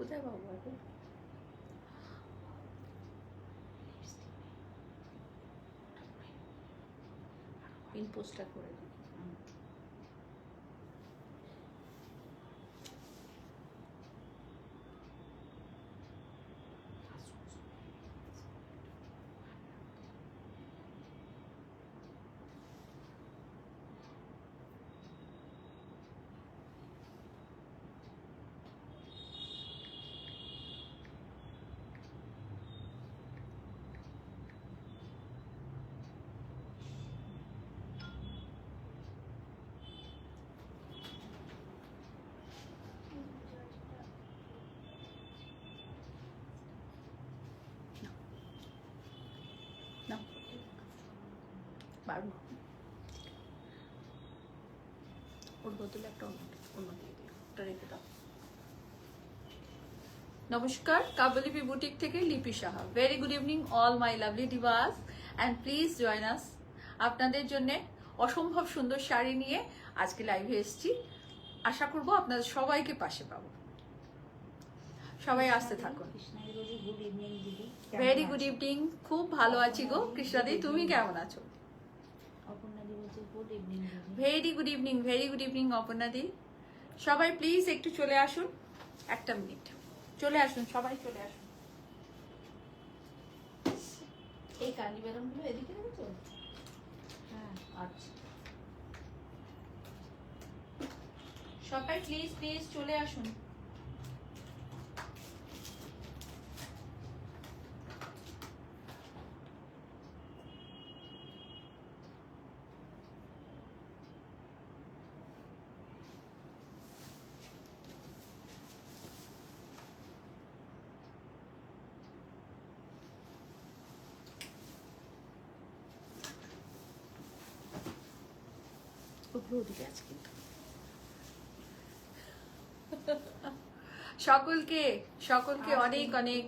কোথায় পাবো এখন? পিন পোস্টটা করে দিই। না পারবো, ওর বোতলে একটা অন্য দিয়ে দিও, ওটা রেখে দাও। নমস্কার, কাব্যলিপি বুটিক থেকে লিপি Saha. Very good evening all my lovely divas and please join us. আপনাদের জন্য অসম্ভব সুন্দর শাড়ি নিয়ে আজকে লাইভে এসেছি। আশা করব আপনাদের সবাইকে পাশে পাবো। সবাই আসতে থাকুন। ভেরি গুড ইভিনিং, খুব ভালো আছি গো কৃষ্ণাদি, তুমি কেমন আছো? Very good evening, very good evening অপর্ণাদি। সবাই প্লিজ একটু চলে আসুন, একটা মিনিট চলে আসুন, সবাই চলে আসুন। এই কালি বেরনগুলো এদিকে রেখেছো? হ্যাঁ, আচ্ছা। সবাই প্লিজ প্লিজ চলে আসুন। সকলকে সকলকে অনেক অনেক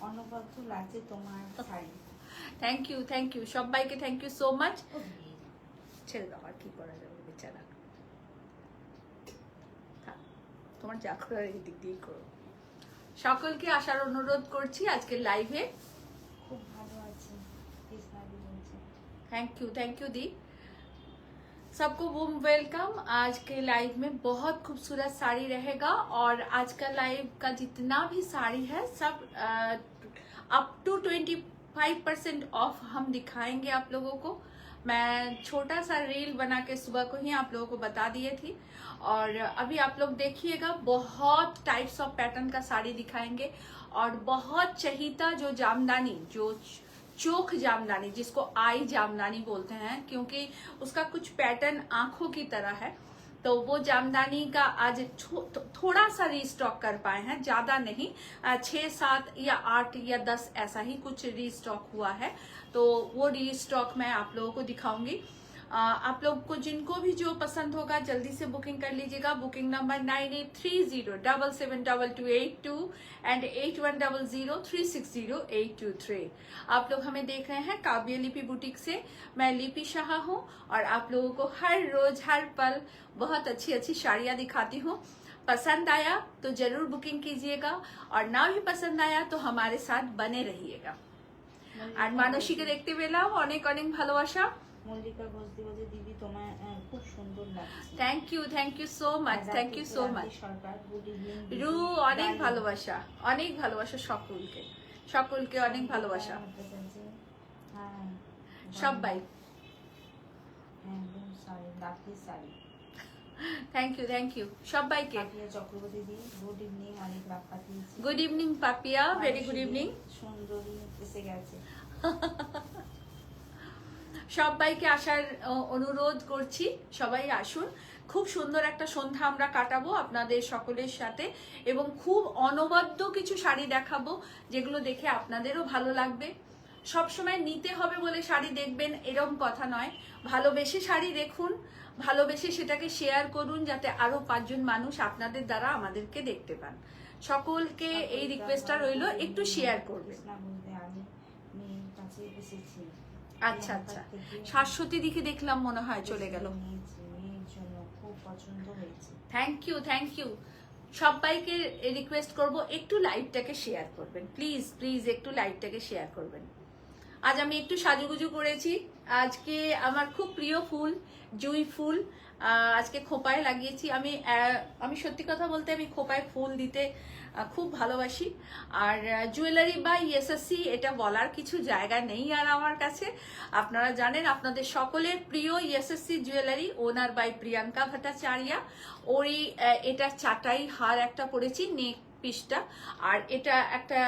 অনবদ্য লাগছে তোমার শাড়ি। থ্যাংক ইউ সবাইকে, থ্যাংক ইউ সো মাচ। ছেড়ে দাও, আর কি করা যাবে, বেচারা। তোমার যা করার এই দিক দিয়ে করো। সকলকে আসার অনুরোধ করছি আজকে লাইভে। খুব ভালো আছে কৃষ্ণাদি বলছে। थैंक यू दी। सबको वोम वेलकम। आज के लाइव में बहुत खूबसूरत साड़ी रहेगा और आज का लाइव का जितना भी साड़ी है सब अप टू 25% ऑफ हम दिखाएंगे आप लोगों को। मैं छोटा सा रील बना के सुबह को ही आप लोगों को बता दिए थी और अभी आप लोग देखिएगा बहुत टाइप्स ऑफ पैटर्न का साड़ी दिखाएंगे और बहुत चहीता जो जामदानी, जो चोख जामदानी, जिसको आई जामदानी बोलते हैं क्योंकि उसका कुछ पैटर्न आंखों की तरह है, तो वो जामदानी का आज थोड़ा सा रीस्टॉक कर पाए हैं, ज्यादा नहीं, 6, 7 या 8 या 10 ऐसा ही कुछ रीस्टॉक हुआ है। तो वो रीस्टॉक मैं आप लोगों को दिखाऊंगी। आप लोग को जिनको भी जो पसंद होगा जल्दी से बुकिंग कर लीजिएगा। Booking number 9830772282 and 8100360823। आप लोग हमें देख रहे हैं काव्यलिपि बुटीक से। मैं लिपि शाह हूँ और आप लोगों को हर रोज हर पल बहुत अच्छी अच्छी साड़ियाँ दिखाती हूँ। पसंद आया तो जरूर बुकिंग कीजिएगा और ना भी पसंद आया तो हमारे साथ बने रहिएगा। আর মানসীকে দেখতে পেলাম, অনেক অনেক ভালোবাসা। মল্লিকা ঘোষ বলছে দিদি তোমায় খুব সুন্দর লাগছে। Thank you so much, thank you so much. রু অনেক ভালোবাসা, অনেক ভালোবাসা সকলকে, সকলকে অনেক ভালোবাসা সবাই। থ্যাংক ইউ সবাইকে। চক্রবর্তী দি গুড ইভিনিং, অনেক রাত পাঠিয়েছি। Good evening Papiya, very good evening. সুন্দরী এসে গেছে। সবাইকে আসার অনুরোধ করছি, সবাই আসুন। খুব সুন্দর একটা সন্ধ্যা আমরা কাটাবো আপনাদের সকলের সাথে এবং খুব অনবদ্য কিছু শাড়ি দেখাবো যেগুলো দেখে আপনাদেরও ভালো লাগবে। সবসময় নিতে হবে বলে শাড়ি দেখবেন এরকম কথা নয়, ভালোবেসে শাড়ি দেখুন, ভালোবেসে সেটাকে শেয়ার করুন যাতে আরো 5 জন মানুষ আপনাদের দ্বারা আমাদেরকে দেখতে পান। সকলকে এই রিকোয়েস্টটা রইলো, একটু শেয়ার করবেন। আচ্ছা আচ্ছা, শাশ্বতী দিকে দেখলাম মনে হয় চলে গেল। থ্যাংক ইউ সবাইকে রিকোয়েস্ট করব একটু লাইভটাকে শেয়ার করবেন, প্লিজ প্লিজ একটু লাইভটাকে শেয়ার করবেন। আজ আমি একটু সাজুগুজু করেছি। আজকে আমার খুব প্রিয় ফুল জুঁই ফুল আজকে খোপায় লাগিয়েছি। আমি সত্যি কথা বলতে আমি খোপায় ফুল দিতে খুব ভালোবাসি। আর জুয়েলারি বাই এসএসসি এটা বলার কিছু জায়গা নেই আর আমার কাছে। আপনারা জানেন আপনাদের সকলের প্রিয় SSC jewellery owner by Priyanka Bhattacharya. ওরই এটা চাটাই হার একটা পরেছি, নেক পিসটা, আর এটা একটা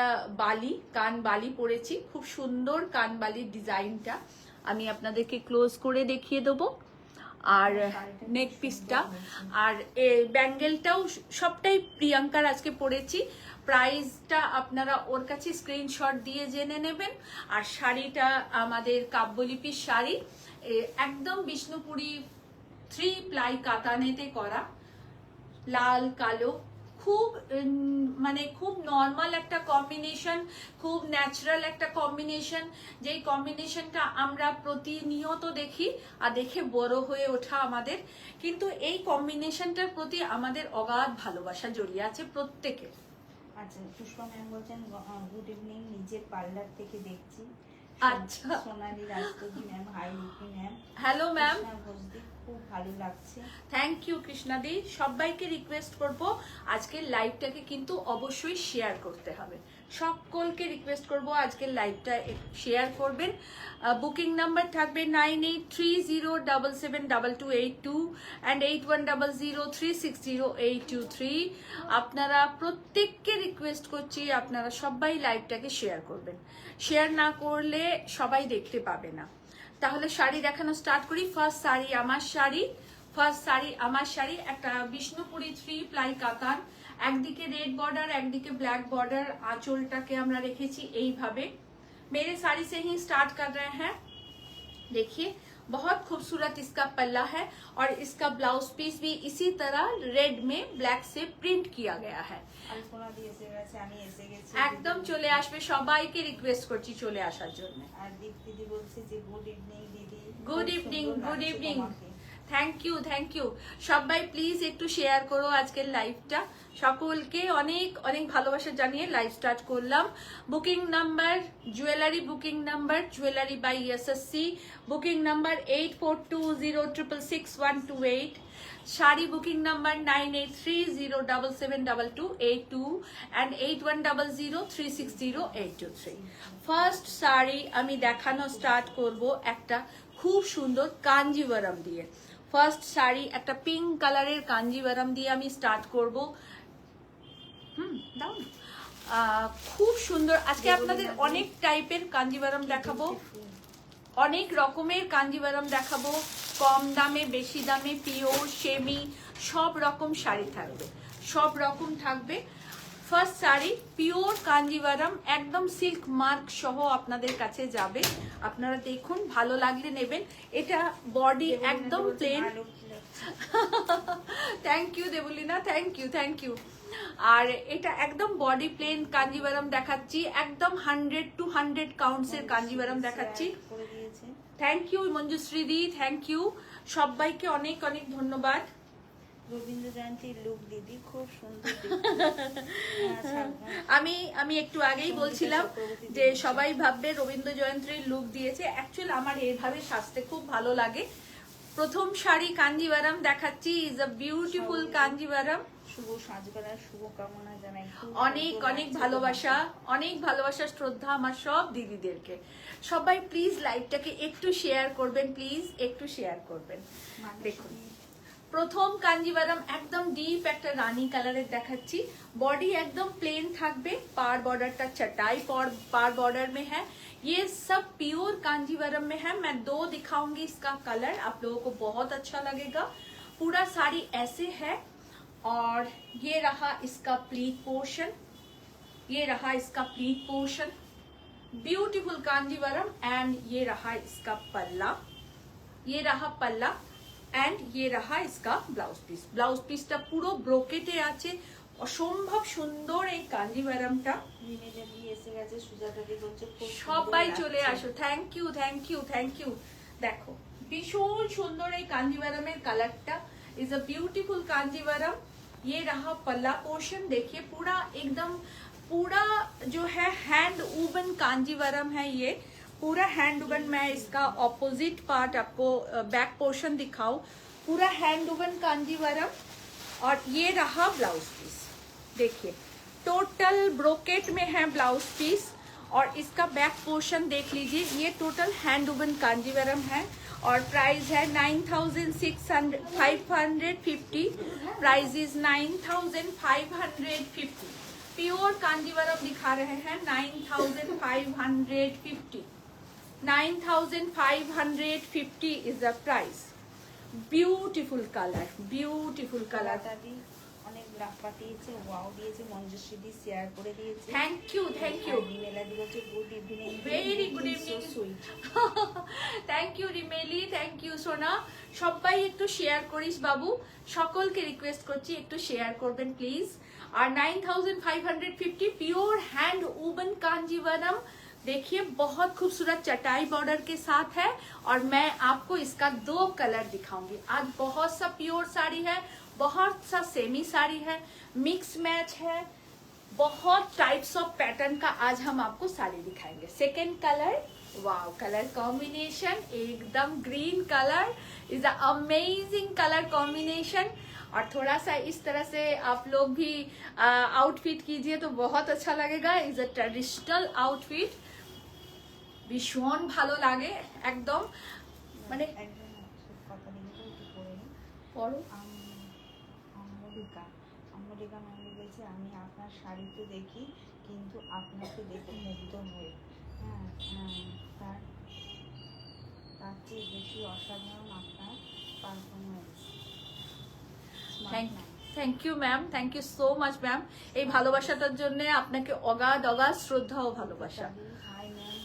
বালি, কান বালি পরেছি। খুব সুন্দর কান বালির ডিজাইনটা আমি আপনাদেরকে ক্লোজ করে দেখিয়ে দেবো। আর নেক পিসটা আর ব্যাঙ্গেলটাও সবটাই প্রিয়াঙ্কার আজকে পরেছি। প্রাইসটা আপনারা ওর কাছে স্ক্রিনশট দিয়ে জেনে নেবেন। আর শাড়িটা আমাদের কাব্যলিপির শাড়ি, একদম বিষ্ণুপুরি 3 প্লাই কাতানেতে করা, লাল কালো, খুব মানে খুব নর্মাল একটা কম্বিনেশন, খুব ন্যাচারাল একটা কম্বিনেশন, যেই কম্বিনেশনটা আমরা প্রতিনিয়ত দেখি আর দেখে বড় হয়ে ওঠা আমাদের। কিন্তু এই কম্বিনেশনটার প্রতি আমাদের অগাধ ভালোবাসা জড়িয়ে আছে প্রত্যেকের। আচ্ছা, পুষ্পা ম্যাম বলছেন গুড ইভিনিং, নিজের পার্লার থেকে দেখছি। আচ্ছা, সোনালী রাষ্ট্রজি ma'am, hi Lipi ma'am, hello ma'am, খুব ভালো লাগছে। থ্যাংক ইউ কৃষ্ণাদি। সবাইকে রিকোয়েস্ট করব আজকের লাইভটাকে কিন্তু অবশ্যই শেয়ার করতে হবে। সকলকে রিকোয়েস্ট করব আজকের লাইভটা শেয়ার করবেন। বুকিং নাম্বার থাকবে 9830772282 and 8100360823। আপনারা প্রত্যেককে রিকোয়েস্ট করছি আপনারা সবাই লাইভটাকে শেয়ার করবেন। শেয়ার না করলে সবাই দেখতে পাবে না। তাহলে শাড়ি দেখানো স্টার্ট করি। ফার্স্ট শাড়ি আমার শাড়ি একটা বিষ্ণুপুরি 3 প্লাই কাতান, একদিকে রেড বর্ডার একদিকে ব্লैक बॉर्डर। आंचलटाके আমরা রেখেছি এইভাবে। मेरे साड़ी से ही स्टार्ट कर रहे हैं। देखिए बहुत खूबसूरत इसका पल्ला है और इसका ब्लाउज पीस भी इसी तरह रेड में ब्लैक से प्रिंट किया गया है। একদম চলে আসবে, সবাইকে রিকোয়েস্ট করছি চলে আসার জন্য। আর দীপ্তি বলছে যে গুড ইভিনিং দিদি। Good evening. Thank you. সবাই প্লিজ একটু শেয়ার করো আজকের লাইভটা। সকলকে অনেক অনেক ভালোবাসা জানিয়ে লাইভ স্টার্ট করলাম। Booking number jewellery, booking number jewellery by SSC, booking number 8420666128, sari booking number 9830772282 and 8100360823। First sari আমি দেখানো স্টার্ট করব একটা খুব সুন্দর কাঞ্জিভারাম দিয়ে। ফার্স্ট শাড়ি একটা পিঙ্ক কালারের কাঞ্জিভারাম দিয়ে আমি স্টার্ট করব। দাও না, খুব সুন্দর। আজকে আপনাদের অনেক টাইপের কাঞ্জিভারাম দেখাবো, অনেক রকমের কাঞ্জিভারাম দেখাবো। কম দামে, বেশি দামে, পিওর, সেমি, সব রকম শাড়ি থাকবে, সব রকম থাকবে। ফার্স্ট শাড়ি পিওর কাঞ্জিভারাম, একদম সিল্ক মার্ক সহ আপনাদের কাছে যাবে। আপনারা দেখুন, ভালো লাগলে নেবেন। এটা বডি একদম plain. Thank you Debolina, thank you. আর এটা একদম বডি প্লেন কাঞ্জিভারাম দেখাচ্ছি, একদম 100 to 100 কাউন্টসের কাঞ্জিভারাম দেখাচ্ছি। থ্যাংক ইউ মঞ্জুশ্রী দি, থ্যাংক ইউ। সবাইকে অনেক অনেক ধন্যবাদ। রবীন্দ্র জয়ন্তীর লুক দিদি খুব সুন্দর। আমি একটু আগেই বলছিলাম যে সবাই ভাববে রবীন্দ্র জয়ন্তীর লুক দিয়েছে। অ্যাকচুয়ালি আমার এইভাবে সাজতে খুব ভালো লাগে। প্রথম শাড়ি কাঞ্জিভারাম দেখাচ্ছি, ইজ আ বিউটিফুল কাঞ্জিভারাম। শুভ সাজগোলার শুভকামনা জানাই। অনেক অনেক ভালোবাসা, অনেক ভালোবাসা, শ্রদ্ধা আমার সব দিদিদেরকে। সবাই প্লিজ লাইভটাকে একটু শেয়ার করবেন, প্লিজ একটু শেয়ার করবেন। দেখুন প্রথম কাঞ্জিভারাম একদম ডিপ একটা রানী কালারের দেখাচ্ছি। बॉडी एकदम प्लेन থাকবে, पार बॉर्डर तक चटाई पार बॉर्डर में है। ये सब प्योर कांजीवरम में है। मैं 2 दिखाऊंगी इसका कलर, आप लोगों को बहुत अच्छा लगेगा। पूरा साड़ी ऐसे है और ये रहा इसका प्लीट पोर्शन, ये रहा इसका pleat portion, beautiful Kanjivaram. And ये रहा इसका पल्ला, ये रहा पल्ला एंड ये रहा इसका ब्लाउज पीस। ब्लाउज पीसটা পুরো ব্রোকেটে আছে, অসম্ভব সুন্দর এই কাঞ্জিভারামটা। সবাই চলে আসো, থ্যাংক ইউ। দেখো ভীষণ সুন্দর এই কাঞ্জিভারামের কালারটা, ইজ আ বিউটিফুল কাঞ্জিভারাম। ये रहा पल्ला पोर्शन, देखिए पूरा एकदम पूरा जो है हैंड वूवन कांजीवरम है, ये पूरा हैंड वूवन। मैं इसका ऑपोजिट पार्ट आपको बैक पोर्शन दिखाऊं, पूरा हैंड वूवन कांजीवरम। और ये रहा ब्लाउज पीस, देखिए टोटल ब्रोकेट में है ब्लाउज पीस। और इसका बैक पोर्शन देख लीजिए, ये टोटल हैंड वूवन कांजीवरम है और प्राइस है 9,550। Price is 9,550। प्योर कांजीवरम दिखा रहे हैं 9,550। 9,550 is the price. Beautiful colour, beautiful colour. অনেক লাভ পাঠিয়েছে, ওয়াও দিয়েছে, মঞ্জুশ্রী দি শেয়ার করে দিয়েছে। Thank you, thank you. Rimela দি বলছে good evening, very good evening. Thank you Rimeli, thank you সোনা। সবাই একটু শেয়ার করিস বাবু, সকলকে রিকোয়েস্ট করছি একটু শেয়ার করবেন প্লিজ। और 9,550 प्योर हैंड वूवन कांजीवरम, देखिए बहुत खूबसूरत चटाई बॉर्डर के साथ है। और मैं आपको इसका 2 कलर दिखाऊंगी। आज बहुत सा प्योर साड़ी है, बहुत सा सेमी साड़ी है, मिक्स मैच है, बहुत टाइप्स ऑफ पैटर्न का आज हम आपको साड़ी दिखाएंगे। Second colour, wow colour combination, एकदम green colour is a amazing colour combination. और थोड़ा सा इस तरह से आप लोग भी आउटफिट कीजिए तो बहुत अच्छा लगेगा। इज अ ट्रेडिशनल आउटफिट, भीषण ভালো লাগে একদম, মানে কথা লিখে একটু পড়ে নিই। পড়ো। অম্মলিকা ম্যাম বলেছে আমি আপনার শাড়ি তো দেখি কিন্তু আপনাকে দেখে মুগ্ধ হই। হ্যাঁ, তার চেয়ে বেশি অসাধারণ আপনার performance. Thank you ma'am, thank you so much ma'am. এই ভালোবাসাটার জন্য আপনাকে অগাধ অগাধ শ্রদ্ধা ও ভালোবাসা। হাই ম্যাম,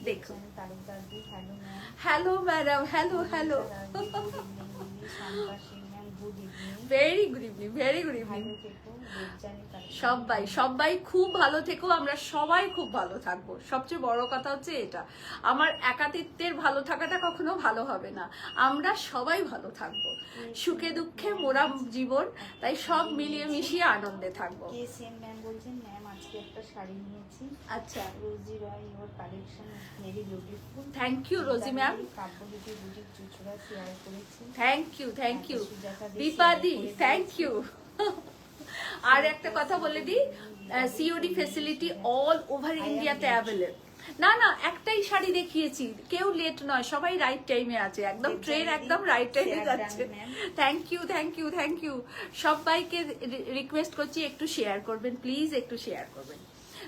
দেখুন তালুকদার দি, hello ma'am. Hello madam, hello hello. Good evening, very good evening, very good evening. সবাই সবাই খুব ভালো থেকো, আমরা সবাই খুব ভালো থাকবো। সবচেয়ে বড় কথা হচ্ছে এটা, আমার একাকিত্বের ভালো থাকাটা কখনো ভালো হবে না, আমরা সবাই ভালো থাকবো। সুখে দুঃখে মোরা জীবন, তাই সব মিলিয়ে মিশিয়ে আনন্দে থাকবো। কে সেম ম্যাম বলছেন ম্যাম আজকে একটা শাড়ি নিয়েছি। আচ্ছা, Rosy Roy, your collection is very beautiful. Thank you Rosy ma'am. Kabyalipi boutique চুচুড়া শেয়ার করেছি। থ্যাংক ইউ, থ্যাংক ইউ দীপাদি, থ্যাংক ইউ। আর একটা কথা বলে দিই, সিওডি ফ্যাসিলিটি অল ওভার ইন্ডিয়াতে অ্যাভেলেবল। না না, একটাই শাড়ি দেখিয়েছি, কেউ লেট নয়, সবাই রাইট টাইমে আছে, একদম ট্রেন একদম রাইট টাইমে যাচ্ছে। Thank you, thank you, thank you. সবাইকে রিকোয়েস্ট করছি একটু শেয়ার করবেন প্লিজ, একটু শেয়ার করবেন।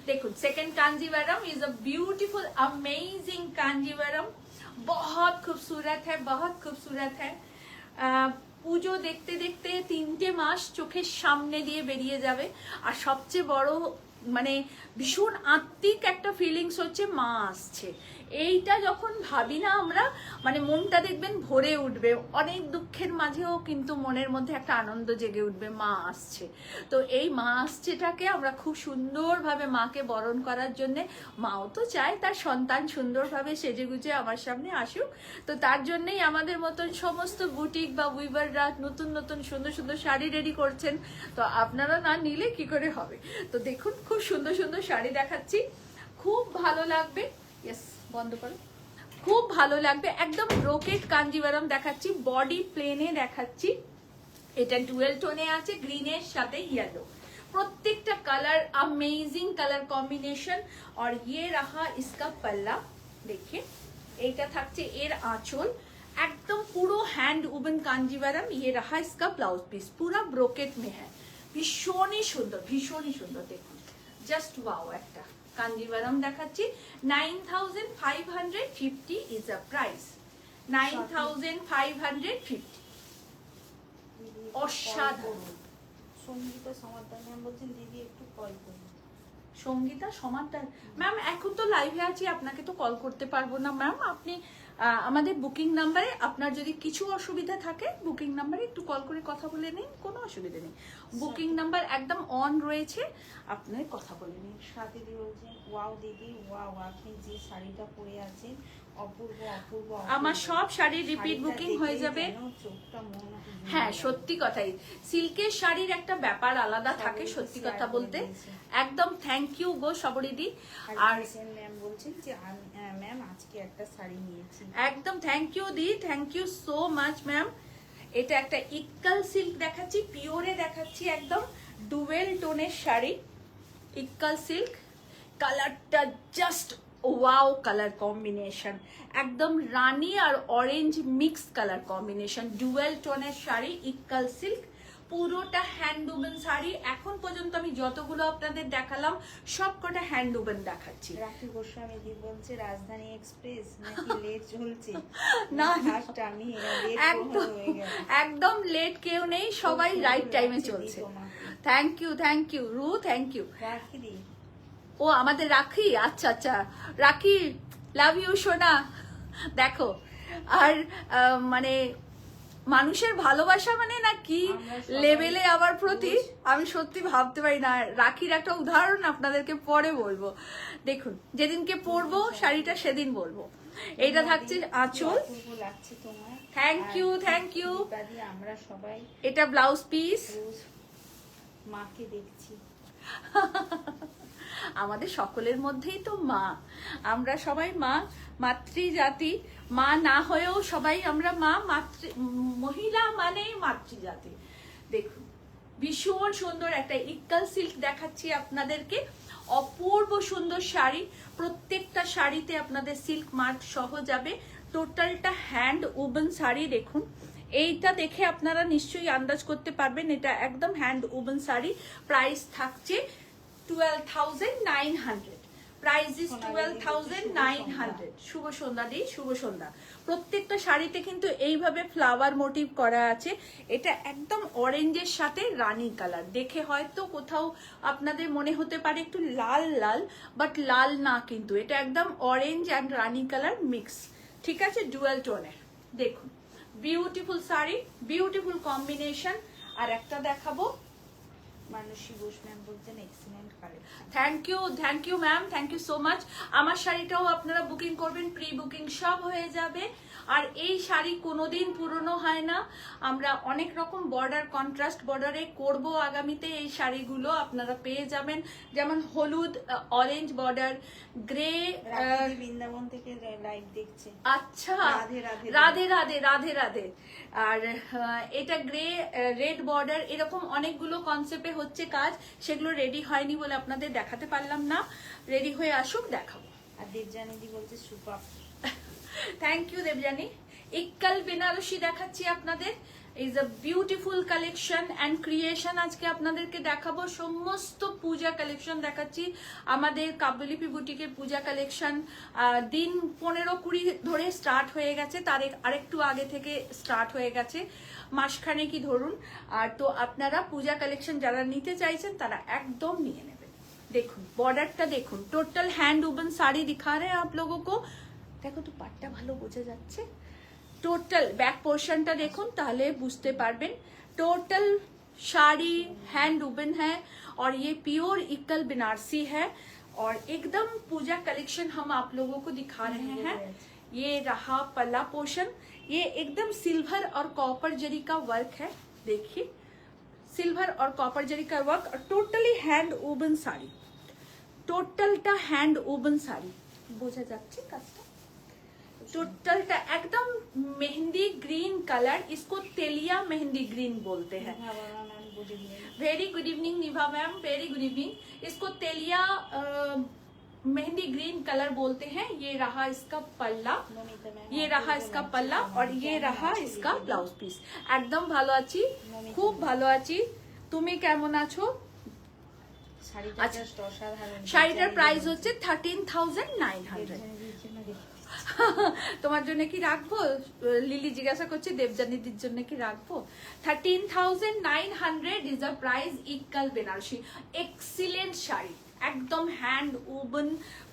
देखो second Kanjivaram is a beautiful amazing Kanjivaram, बहुत खूबसूरत है, बहुत खूबसूरत है। পুজো দেখতে দেখতে 3টে মাস চোখের সামনে দিয়ে বেরিয়ে যাবে। আর সবচেয়ে বড় মানে ভীষণ আত্মিক একটা ফিলিংস হচ্ছে মা আসছে। এইটা যখন ভাবি না আমরা, মানে মনটা দেখবেন ভরে উঠবে, অনেক দুঃখের মাঝেও কিন্তু মনের মধ্যে একটা আনন্দ জেগে উঠবে, মা আসছে। তো এই মা আসছেটাকে আমরা খুব সুন্দরভাবে মাকে বরণ করার জন্যে, মাও তো চায় তার সন্তান সুন্দরভাবে সেজে গুজে আমার সামনে আসুক। তো তার জন্যই আমাদের মতন সমস্ত বুটিক বা উইভাররা নতুন নতুন সুন্দর সুন্দর শাড়ি রেডি করছেন। তো আপনারা না নিলে কি করে হবে। তো দেখুন খুব সুন্দর সুন্দর শাড়ি দেখাচ্ছি, খুব ভালো লাগবে। ইয়েস, বন্ধ করো। খুব ভালো লাগবে, একদম ব্রোকেট কাঞ্জিভারম দেখাচ্ছি, বডি প্লেনে দেখাচ্ছি। এটা ডুয়েল টোনে আছে, গ্রিনের সাথে येलो, প্রত্যেকটা কালার अमेजिंग কালার কম্বিনেশন। और ये रहा इसका पल्ला, देखिए এইটা থাকছে এর আঁচল, एकदम পুরো হ্যান্ড উবেন কাঞ্জিভারম। ये रहा इसका ब्लाउज पीस, पूरा ब्रोकेट में है, ভীষণই সুন্দর, ভীষণই সুন্দর। দেখুন জাস্ট ওয়াও, একটা কাঞ্জিভারম দেখাচ্ছি। 9,550 ইজ আ প্রাইস, 9,550। অসাধারণ। সঙ্গীতা সমাদার ম্যাম বলছেন দিদি একটু কল করুন। সঙ্গীতা সমাদার ম্যাম এখন তো লাইভে আছি, আপনাকে তো কল করতে পারবো না ম্যাম। আপনি আমাদের বুকিং নাম্বারে, আপনার যদি কিছু অসুবিধা থাকে বুকিং নাম্বারে একটু কল করে কথা বলে নিন, কোনো অসুবিধা নেই। বুকিং নাম্বার একদম অন রয়েছে, আপনার কথা বলে নিন। সাথী দি বলছেন ওয়াও দিদি ওয়াও, আপনি যে শাড়িটা পরে আছেন অপূর্ব অপূর্ব আমার সব শাড়ি রিপিট বুকিং হয়ে যাবে। চোখটা মন হ্যাঁ সত্যি কথাই, সিল্কের শাড়ির একটা ব্যাপার আলাদা থাকে সত্যি কথা বলতে। একদম থ্যাংক ইউ গো সবরিদি। আর ম্যাম বলছেন যে ম্যাম আজকে একটা শাড়ি নিয়েছি। একদম থ্যাংক ইউ দি, thank you so much ma'am. এটা একটা ইক্কাল সিল্ক দেখাচ্ছি, পিওরে দেখাচ্ছি, একদম ডুয়েল টোনের শাড়ি, ইক্কাল সিল্ক। কালারটা জাস্ট ওয়াও কালার কম্বিনেশন, একদম রানী আর orange mix colour combination, dual টোনের শাড়ি, ইক্কাল সিল্ক, পুরোটা হ্যান্ডউমেন শাড়ি। এখন পর্যন্ত আমি যতগুলো আপনাদের দেখালাম সবকটা হ্যান্ডউমেন দেখাচ্ছি। রাখি গোস্বামী দি বলছে রাজধানী এক্সপ্রেস নাকি লেট চলছে? না ফার্স্ট আমি একদম একদম লেট কেউ নেই, সবাই রাইট টাইমে চলছে। থ্যাংক ইউ রু, থ্যাংক ইউ। রাখি দি ও আমাদের রাখি, আচ্ছা আচ্ছা রাখি, লাভ ইউ সোনা। দেখো আর মানে মানুষের ভালোবাসা মানে না কি লেভেলে আমার প্রতি আমি সত্যি ভাবতে পারি না। রাখির একটা উদাহরণ আপনাদেরকে পরে বলবো, দেখুন যেদিনকে পরবো শাড়িটা সেদিন বলবো। এইটা থাকছে আঁচল, লাগছে তোমার, থ্যাংক ইউ থ্যাংক ইউ। আমরা সবাই এটা ব্লাউজ পিস, মাকে দেখছি। আমাদের সকলের মধ্যেই তো মা, আমরা সবাই মা, মাতৃজাতি। মা না হয়েও সবাই আমরা মা, মহিলা মানে মাতৃজাতি। দেখুন ভীষণ সুন্দর একটা ইক্কাল সিল্ক দেখাচ্ছি আপনাদেরকে, অপূর্ব সুন্দর শাড়ি। প্রত্যেকটা শাড়িতে আপনাদের সিল্ক মার্ক সহ যাবে। টোটালটা হ্যান্ড উবেন শাড়ি। দেখুন এইটা দেখে আপনারা নিশ্চয়ই আন্দাজ করতে পারবেন এটা একদম হ্যান্ড উবেন শাড়ি। প্রাইস থাকছে 12,900, প্রাইস ইজ 12,900। শুভ সন্ধ্যা দি, শুভ সন্ধ্যা। প্রত্যেকটা শাড়িতে কিন্তু এইভাবে ফ্লাওয়ার মোটিভ করা আছে। এটা একদম অরেঞ্জের সাথে রানী কালার, দেখে হয়তো কোথাও আপনাদের মনে হতে পারে একটু লাল লাল, বাট লাল না, কিন্তু এটা একদম orange and rani colour mix, ঠিক আছে, ডুয়াল টোনের। দেখুন বিউটিফুল শাড়ি, বিউটিফুল কম্বিনেশন। আর একটা দেখাবো, মানসী ঘোষ ম্যাম বলছেন excellent collection. Thank you ma'am, thank you so much. আমার শাড়িটাও আপনারা বুকিং করবেন, প্রি বুকিং সব হয়ে যাবে। আর এই শাড়ি কোনোদিন পুরনো হয় না। আমরা অনেক রকম বর্ডার, কন্ট্রাস্ট বর্ডারে করব আগামীতে। এই শাড়িগুলো আপনারা পেয়ে যাবেন, যেমন হলুদ, অরেঞ্জ বর্ডার, গ্রে। বৃন্দাবন থেকে লাইভ দেখছে। আচ্ছা, রাধে রাধে রাধে রাধে রাধে রাধে। আর এটা গ্রে, রেড বর্ডার, এরকম অনেকগুলো কনসেপ্টে হচ্ছে কাজ, সেগুলো রেডি হয়নি বলে আপনাদের দেখাতে পারলাম না। রেডি হয়ে আসুক, দেখাবো। আর দেবজানি দি বলছে super. Thank you Debjani. Ilkal Banarasi দেখাচ্ছি আপনাদের, is a beautiful collection and creation. আজকে আপনাদেরকে দেখাবো সমস্ত পূজা কালেকশন দেখাচ্ছি। আমাদের কাব্যলিপি বুটিকের পূজা কালেকশন দিন 15-20 ধরে স্টার্ট হয়ে গেছে, তার আরেকটু আগে থেকে স্টার্ট হয়ে গেছে, মাসখানে কি ধরুন। আর তো আপনারা পূজা কালেকশন যারা নিতে চাইছেন তারা একদম নিয়ে নেবেন। দেখুন বর্ডারটা দেখুন, টোটাল হ্যান্ড উবেন শাড়ি दिखा रहे हैं आप लोगों को। দেখো তো পাটটা ভালো বোঝা যাচ্ছে। টোটাল ব্যাক পোর্শনটা দেখুন, তাহলে বুঝতে পারবেন। টোটাল শাড়ি हैंड वुवन है और ये प्योर इक्कल बनारसी है। और एकदम पूजा कलेक्शन हम आप लोगों को दिखा रहे हैं। ये रहा पल्ला पोर्शन, ये एकदम सिल्वर और कॉपर जरी का वर्क है। देखिए सिल्वर और कॉपर जरी का वर्क, और टोटली हैंड वुवन শাড়ি, টোটালটা হ্যান্ড वुवन শাড়ি। বোঝা যাচ্ছে কাজটা? टोटलটা एकदम मेहंदी ग्रीन कलर, इसको तेलिया मेहंदी ग्रीन बोलते हैं। वेरी गुड इवनिंग निभा मैम, वेरी गुड इवनिंग। इसको तेलिया मेहंदी ग्रीन कलर बोलते हैं। ये रहा इसका पल्ला, ये रहा इसका पल्ला, और ये रहा इसका ब्लाउज पिस। एकदम ভালো আছি, খুব ভালো আছি। তুমি কেমন আছো? শাড়িটার প্রাইস হচ্ছে 13,900। তোমার জন্য কি রাখবো? লিলি জিজ্ঞাসা করছে দেবজানিদির জন্য কি রাখবো? 13,900 is the price Ilkal Banarasi. Excellent sari, एकदम हैंड वुवन,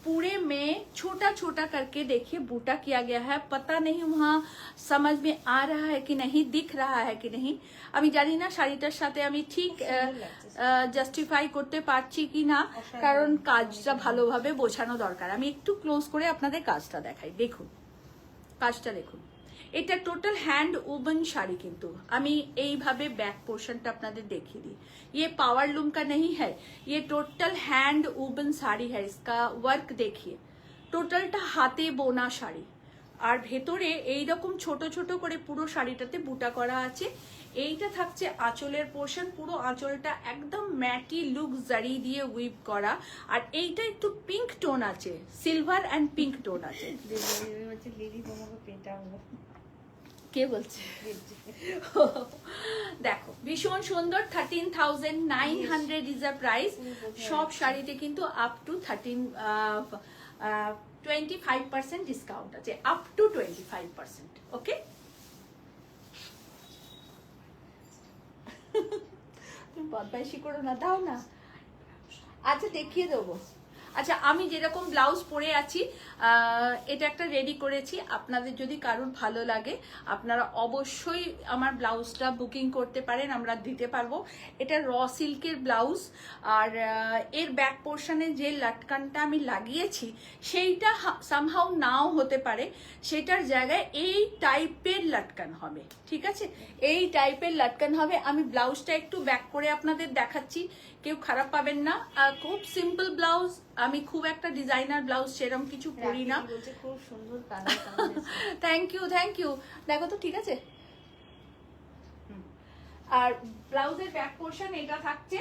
पूरे में छोटा छोटा करके देखिए बूटा किया गया है। पता नहीं वहाँ समझ में आ रहा है कि नहीं, दिख रहा है कि नहीं আমি জানি না শাড়িটার সাথে আমি ঠিক জাস্টিফাই করতে পারছি কি না, কারণ কাজটা ভালোভাবে বোঝানো দরকার। আমি একটু ক্লোজ করে আপনাদের কাজটা দেখাই। দেখুন কাজটা দেখুন, এটা টোটাল हैंड वुवन শাড়ি, কিন্তু আমি এইভাবে ব্যাক পোর্শনটা আপনাদের দেখিয়ে দিই। ये पावर लूम का नहीं है, ये टोटल हैंड वुवन শাড়ি है। इसका वर्क देखिए, টোটালটা হাতে বোনা শাড়ি, আর ভেতরে এইরকম ছোট ছোট করে পুরো শাড়িটাতে বুটা করা আছে। এইটা থাকছে আঁচলের পোর্শন, পুরো আঁচলটা একদম ম্যাটি লুক জারি দিয়ে উইপ করা, আর এইটা একটু পিঙ্ক টোন আছে, সিলভার অ্যান্ড পিঙ্ক টোন আছে। দিদি তোমাকে পেটাবো। কে বলছে? দেখো ভীষণ সুন্দর, 13,900 ইজ আ প্রাইস। সব শাড়িতে কিন্তু আপ টু 25% ডিসকাউন্ট আছে, আপ টু 25%। ওকে, তুমি বদমাইশি করো না, দাও না। আচ্ছা দেখিয়ে দেবো। আচ্ছা আমি যেরকম ব্লাউজ পরে আছি এটা একটা রেডি করেছি, আপনাদের যদি কারোর ভালো লাগে আপনারা অবশ্যই আমার ব্লাউজটা বুকিং করতে পারেন, আমরা দিতে পারবো। এটা র সিল্কের ব্লাউজ, আর এর ব্যাক পোর্শনে যে লাটকানটা আমি লাগিয়েছি সেইটা সামহাউ নাও হতে পারে, সেটার জায়গায় এই টাইপের লাটকান হবে, ঠিক আছে? এই টাইপের লাটকান হবে। আমি ব্লাউজটা একটু ব্যাক করে আপনাদের দেখাচ্ছি, কেউ খারাপ পাবেন না। খুব সিম্পল ব্লাউজ, আমি খুব একটা ডিজাইনার ব্লাউজ সেরকম কিছু পরি না। খুব সুন্দর colour. Thank you, thank you. দেখো তো ঠিক আছে। আর ব্লাউজের ব্যাক পোর্শন এটা থাকছে,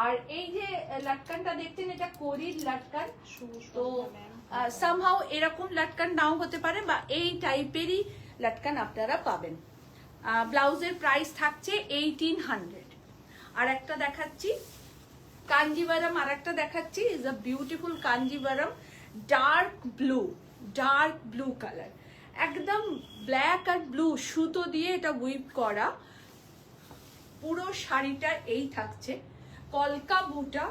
আর এই যে লাটকানটা দেখছেন এটা কোরির লাটকান, তো সামহাউ এরকম লাটকান নাও হতে পারে, বা এই টাইপেরই লাটকান আপনারা পাবেন। ব্লাউজের প্রাইস থাকছে 1800। আর একটা দেখাচ্ছি কাঞ্জিভারাম, আর একটা দেখাচ্ছি is a beautiful Kanjivaram, dark blue colour, একদম ব্ল্যাক আর ব্লু সুতো দিয়ে এটা উইপ করা। পুরো শাড়িটা এই থাকছে, কলকা বুটা।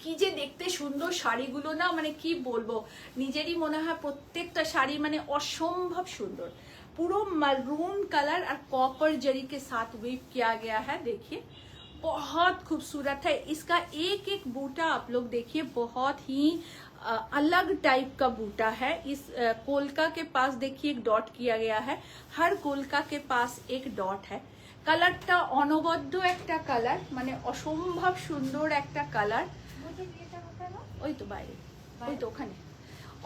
কি যে দেখতে সুন্দর শাড়িগুলো না, মানে কি বলবো, নিজেরই মনে হয় প্রত্যেকটা শাড়ি মানে অসম্ভব সুন্দর। पूरा मरून कलर और कॉपर जरी के साथ वीव किया गया है, देखिए बहुत खूबसूरत है। इसका एक एक बूटा आप लोग देखिए, बहुत ही अलग टाइप का बूटा है। इस कोलका के पास देखिए एक डॉट किया गया है, हर कोलका के पास एक डॉट है। কালারটা অনবদ্য একটা কালার, মানে অসম্ভব সুন্দর একটা কালার। ওই তো বাইরে, ওই তো ওখানে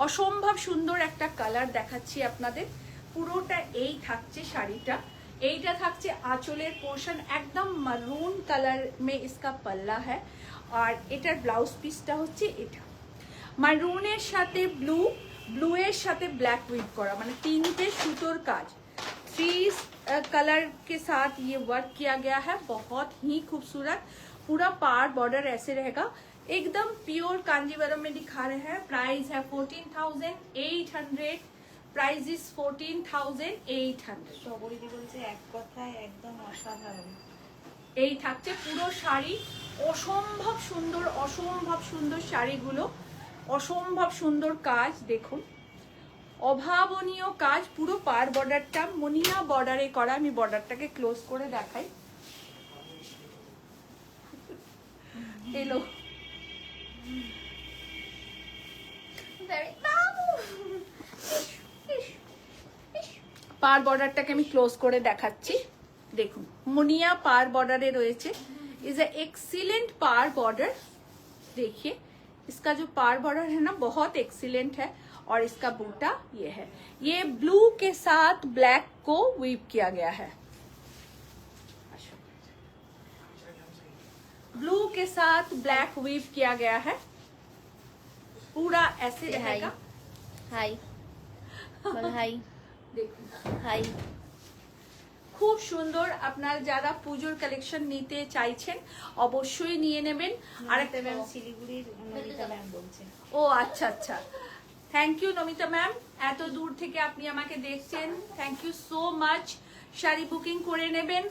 অসম্ভব সুন্দর একটা কালার দেখাচ্ছি আপনাদের। পুরোটা এই থাকছে শাড়িটা, এইটা থাকছে আঁচলের পোর্শন, একদম মারুন কালার মে ইসকা পাল্লা है। আর এটার ব্লাউজ পিসটা হচ্ছে এটা, মারুনের সাথে ব্লু এর সাথে ব্ল্যাক উইভ করা, মানে তিনটে সুতোর কাজ। 3 कलर के साथ ये वर्क किया गया है, बहुत ही खूबसूरत। पूरा पार बॉर्डर ऐसे रहेगा, एकदम प्योर कांजीवरम में दिखा रहे हैं। प्राइस है 14,800, प्राइस इज 14,800। সবরিদি বলছে এক কথায় একদম অসাধারণ। এই থাকছে পুরো শাড়ি, অসম্ভব সুন্দর শাড়িগুলো, অসম্ভব সুন্দর কাজ দেখুন, অভাবনীয় কাজ। পুরো পার বর্ডারটা মুনিয়া বর্ডারে করা। আমি বর্ডারটাকে ক্লোজ করে দেখাই, এলো পার বর্ডারটাকে আমি ক্লোজ করে দেখাচ্ছি। দেখুন মুনিয়া पार बॉर्डर রয়েছে, इज अ एक्सीलेंट पार बॉर्डर। देखिए इसका जो पार बॉर्डर है ना बहुत एक्सीलेंट है, और इसका बूटा ये है, ये ब्लू के साथ ब्लैक को वीव किया गया है। ब्लू के साथ ब्लैक वीव किया गया है, पूरा ऐसे रहेगा। हाय বল হাই। দেখুন হাই। খুব সুন্দর। আপনারা যারা পুজোর কালেকশন নিতে চাইছেন অবশ্যই নিয়ে নেবেন। আর একটা ম্যাম শিলিগুড়ির নমিতা ম্যাম বলছে। ও আচ্ছা আচ্ছা, থ্যাংক ইউ নমিতা ম্যাম, এত দূর থেকে আপনি আমাকে দেখছেন, thank you so much. Sari booking করে নেবেন।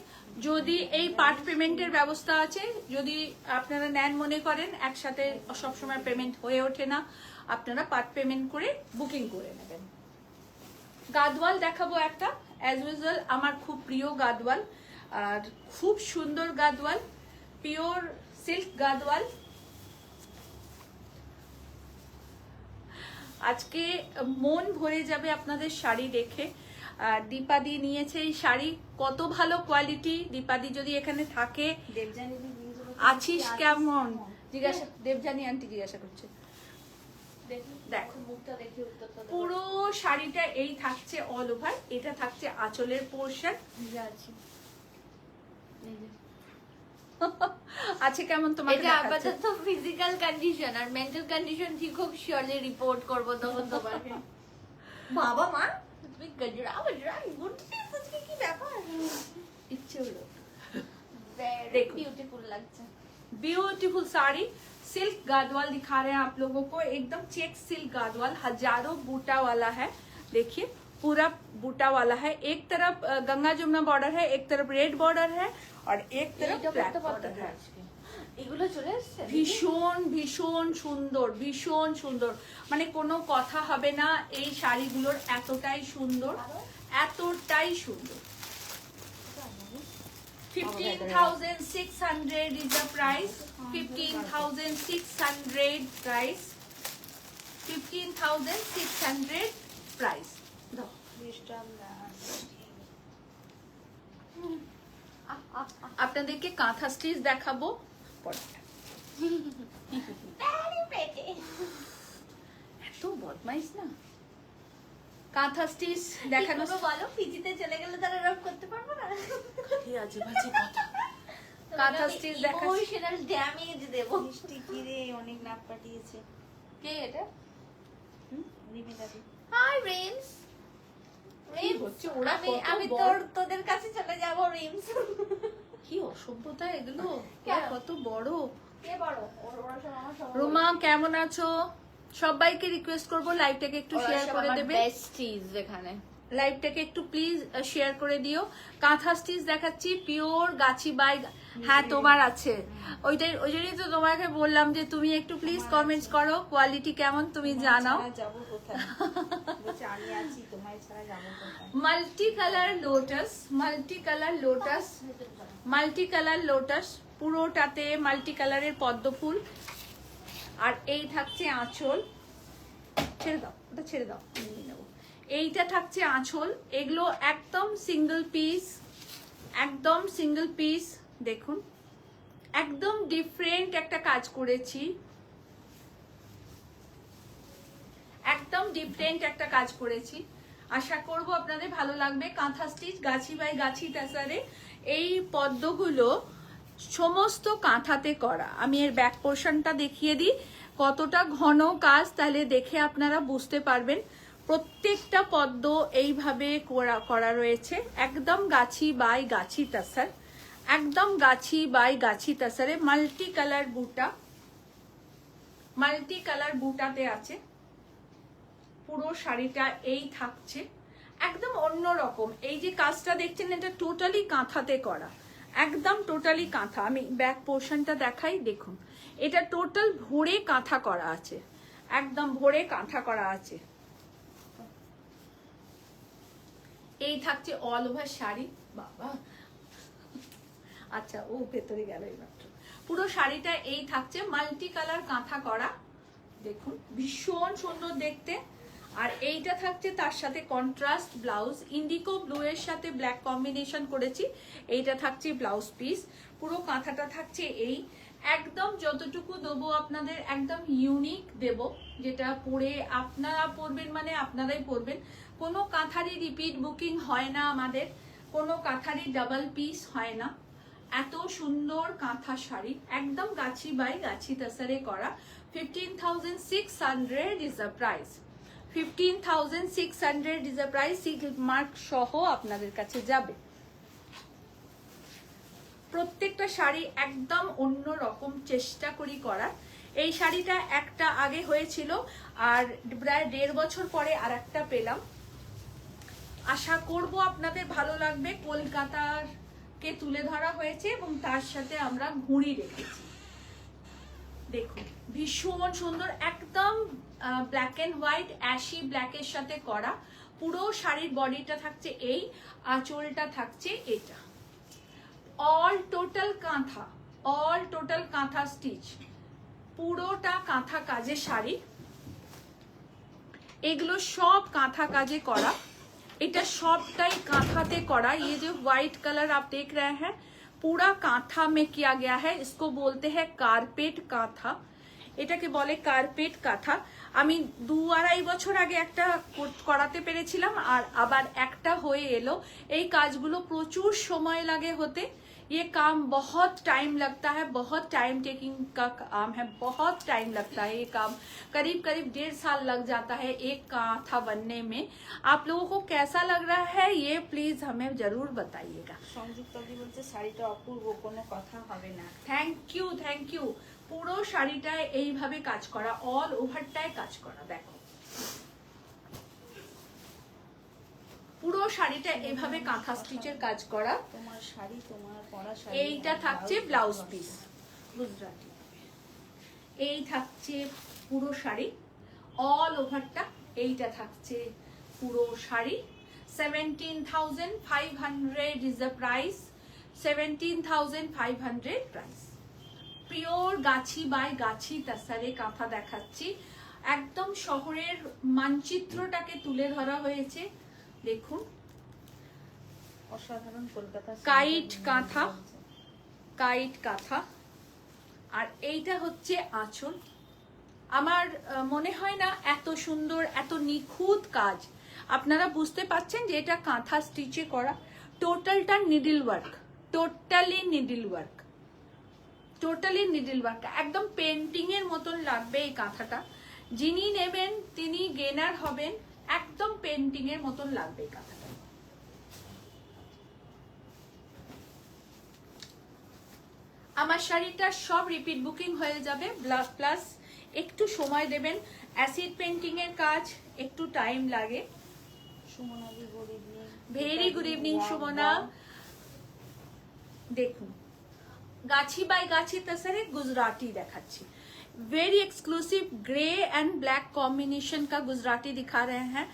যদি এই পার্ট পেমেন্টের ব্যবস্থা আছে, যদি আপনারা নেন মনে করেন, একসাথে সবসময় পেমেন্ট হয়ে ওঠে না, আপনারা পার্ট পেমেন্ট করে বুকিং করে নেবেন। গাদওয়াল দেখাবো একটা, অ্যাজ ইউজুয়াল আমার খুব প্রিয় গাদওয়াল, আর খুব সুন্দর গাদওয়াল, পিওর সিল্ক গাদওয়াল। আজকে মন ভরে যাবে আপনাদের শাড়ি দেখে। দীপাদি নিয়েছে এই শাড়ি, কত ভালো কোয়ালিটি। দীপাদি যদি এখানে থাকে, দেবজানি আছিস কেমন জিজ্ঞাসা, দেবজানি আন্টি জিজ্ঞাসা করছে। দেখো মুখটা দেখে উত্তরটা পুরো শাড়িটা এই থাকছে অল ওভার, এটা থাকছে আঁচলের পোর্শন। আছে। আছে কেমন তোমাকে এটা আপাতত ফিজিক্যাল কন্ডিশন, আর মেন্টাল কন্ডিশন ঠিক হোক শিওরলি রিপোর্ট করব তখন তোমাকে। বাবা মা তুমি গজরা গজরা বুঝতে কি ব্যাপার, ইচ্ছে হলো। ভেরি देखो। বিউটিফুল লাগছে। ब्यूटीफुल साड़ी, सिल्क गादवाल दिखा रहे हैं आप लोगों को, एकदम चेक सिल्क गादवाल, हजारों बूटा वाला है। देखिए पूरा बूटा वाला है, एक तरफ गंगा जमुना बॉर्डर है, एक तरफ रेड बॉर्डर है और एक तरफ ब्लैक बॉर्डर है। এগুলো চলে আসছে ভীষণ ভীষণ সুন্দর, ভীষণ সুন্দর, মানে কোনো কথা হবে না এই শাড়িগুলোর, এতটাই সুন্দর, এতটাই সুন্দর। 15,600 is the price. 15,600 price. 15,600 price. দাও। আপনাদেরকে কাঁথা স্টিচ দেখাবো পরে। এত বদমাইশ না, কাঁথা স্টিচ দেখানো। বলো পিজিতে চলে গেলে তারা রব করতে পারবো না, আজে বাজে কথা। কাঁথা স্টিচ দেখাচ্ছি। ইমোশনাল ড্যামেজ দেব। মিষ্টি কি রে, অনেক নাক পাঠিয়েছে। কে এটা? নিবেদাদি। হাই রিমস। হচ্ছে ওরা আমি কত আমি বড়। তোদের কাছে চলে যাব রিমস। কি অসভ্যতা এগুলো, কেন? কত বড়। কে বড়? ওরা সব আমার সব রুমা কেমন আছো? সবাইকে রিকোয়েস্ট করবো লাইভটাকে একটু শেয়ার করে দেবে, বেস্টিজ এখানে। লাইভটাকে একটু প্লিজ শেয়ার করে দিও। কাঁথা স্টিচ দেখাচ্ছি, পিওর গাছি বাই। হ্যাঁ তোমার আছে, ওইটাই, ওই জন্যই তো তোমাকে বললাম যে তুমি একটু প্লিজ কমেন্টস করো কোয়ালিটি কেমন, তুমি জানাও। যাবো কোথায়? বলছে আমি আছি, তোমায় ছাড়া যাবো কোথায়? Multi colour lotus, multi colour lotus, multi colour lotus, পুরোটাতে মাল্টি কালারের পদ্ম ফুল। আর এই থাকছে আঁচল, ছেড়ে দাও ওটা, ছেড়ে দাও, নিয়ে নেবো। এইটা থাকছে আঁচল, এগুলো একদম সিঙ্গেল পিস, একদম সিঙ্গেল পিস। দেখুন একদম ডিফারেন্ট একটা কাজ করেছি, একদম ডিফারেন্ট একটা কাজ করেছি। আশা করব আপনাদের ভালো লাগবে। কাঁথা স্টিচ গাছি বাই গাছি টাসারে, এই পদ্মগুলো সমস্ত কাঁথাতে করা। আমি এর ব্যাক পোর্শনটা দেখিয়ে দিই, কতটা ঘন কাজ, তাহলে দেখে আপনারা বুঝতে পারবেন। প্রত্যেকটা পদ্ম এইভাবে করা রয়েছে, একদম গাছি বাই গাছি টাসার, একদম গাছি বাই গাছি টাসারে। মাল্টি কালার বুটা, মাল্টি কালার বুটাতে আছে। পুরো শাড়িটা এই থাকছে, একদম অন্য রকম। এই যে কাজটা দেখছেন এটা টোটালি কাঁথাতে করা, একদম টোটালি কাঁথা। আমি ব্যাক পোর্শনটা দেখাই, দেখুন এটা টোটাল ভরে কাঁথা করা আছে, একদম ভরে কাঁথা করা আছে। এই থাকছে অল ওভার শাড়ি। বাবা আচ্ছা, ও ভেতরে গেল এইমাত্র। পুরো শাড়িটা এই থাকছে মাল্টি কালার কাঁথা করা, দেখুন ভীষণ সুন্দর দেখতে। আর এইটা থাকছে তার সাথে কন্ট্রাস্ট ব্লাউজ, ইন্ডিগো ব্লু এর সাথে ব্ল্যাক কম্বিনেশন করেছি। এইটা থাকছে ব্লাউজ পিস, পুরো কাঁথাটা থাকছে এই। একদম যতটুকু দেবো আপনাদের একদম ইউনিক দেব, যেটা পরে আপনারা পরবেন মানে আপনারাই পরবেন। কোনো কাঁথারই রিপিট বুকিং হয় না আমাদের, কোনো কাঁথারই ডাবল পিস হয় না। এত সুন্দর কাঁথা শাড়ি, একদম গাছি বাই গাছি টাসারে করা। 15,600 is the price. 15,600 is the price, silk mark সহ আপনাদের কাছে যাবে। প্রত্যেকটা শাড়ি একদম অন্য রকম চেষ্টা করি করার। এই শাড়িটা একটা আগে হয়েছিল, আর প্রায় 1.5 বছর পরে আর একটা পেলাম। আশা করব আপনাদের ভালো লাগবে। কলকাতার কে তুলে ধরা হয়েছে এবং তার সাথে আমরা ঘুড়ি রেখেছি। দেখুন ভীষণ সুন্দর, একদম ব্ল্যাক এন্ড হোয়াইট অ্যাশি ব্ল্যাকের সাথে করা। পুরো শাড়ির বডিটা থাকছে এই, আঁচলটা থাকছে এটা। অল টোটাল কাঁথা, অল টোটাল কাঁথা স্টিচ, পুরোটা কাঁথা কাজের শাড়ি। এগুলো সব कांथा काजे करा, इटा सबटाई कांथाते करा। ये जो व्हाइट कलर आप देख रहे हैं पूरा कांथा में किया गया है। इसको बोलते हैं कारपेट कांथा। এটাকে বলে কার্পেট কাঁথা। আমি 2-2.5 বছর আগে একটা করাতে পেরেছিলাম আর আবার একটা হয়ে এলো। এই কাজগুলো প্রচুর সময় লাগে হতে। ये काम बहुत टाइम लगता है, बहुत टाइम टेकिंग का काम है, बहुत टाइम लगता है। ये काम करीब 1.5 साल लग जाता है एक कांथा बनने में। आप लोगों को कैसा लग रहा है ये प्लीज हमें जरूर बताइएगा। সংযুক্তা দি বলছে শাড়িটা অপূর্ব, কোনো কথা হবে না। Thank you. পুরো শাড়িটায় এইভাবে কাজ করা, অল ওভারটায় কাজ করা। দেখো পুরো শাড়িটা এইভাবে কাঁথা স্টিচের কাজ করা। তোমার শাড়ি, তোমার পরা শাড়ি। এইটা থাকছে ব্লাউজ পিস গুজরাটি। এই থাকছে পুরো শাড়ি অল ওভারটা। এইটা থাকছে পুরো sari. 17,500 is the price. 17,500 price. Pure Gachhi by গাছি তাসারে কাঁথা দেখাচ্ছি। একদম শহরের মানচিত্রটাকে তুলে ধরা হয়েছে। দেখুন অসাধারণ কলকাতা কাইট কাঁথা, কাইট কাঁথা। আর এইটা হচ্ছে আঁচল। আমার মনে হয় না এত সুন্দর, এত নিখুঁত কাজ। আপনারা বুঝতে পারছেন যে এটা কাঁথা স্টিচে করা। টোটালটা needle work, totally needle work, totally needle work. একদম পেন্টিং এর মতন লাগবে এই কাঁথাটা। যিনি নেবেন তিনি গেনার হবেন। একদম পেন্টিং এর মতন লাগবে এই কাঁথাটা। আমার শাড়িটা সব রিপিট বুকিং হয়ে যাবে। প্লাস একটু সময় দেবেন। অ্যাসিড পেন্টিং এর কাজ একটু টাইম লাগে। সুমনা দি good evening. Very good evening Sumana. দেখুন গাছি বাই গাছি तसरे गुजराती দেখাচ্ছি। Very exclusive grey and black combination का गुजराती दिखा रहे हैं।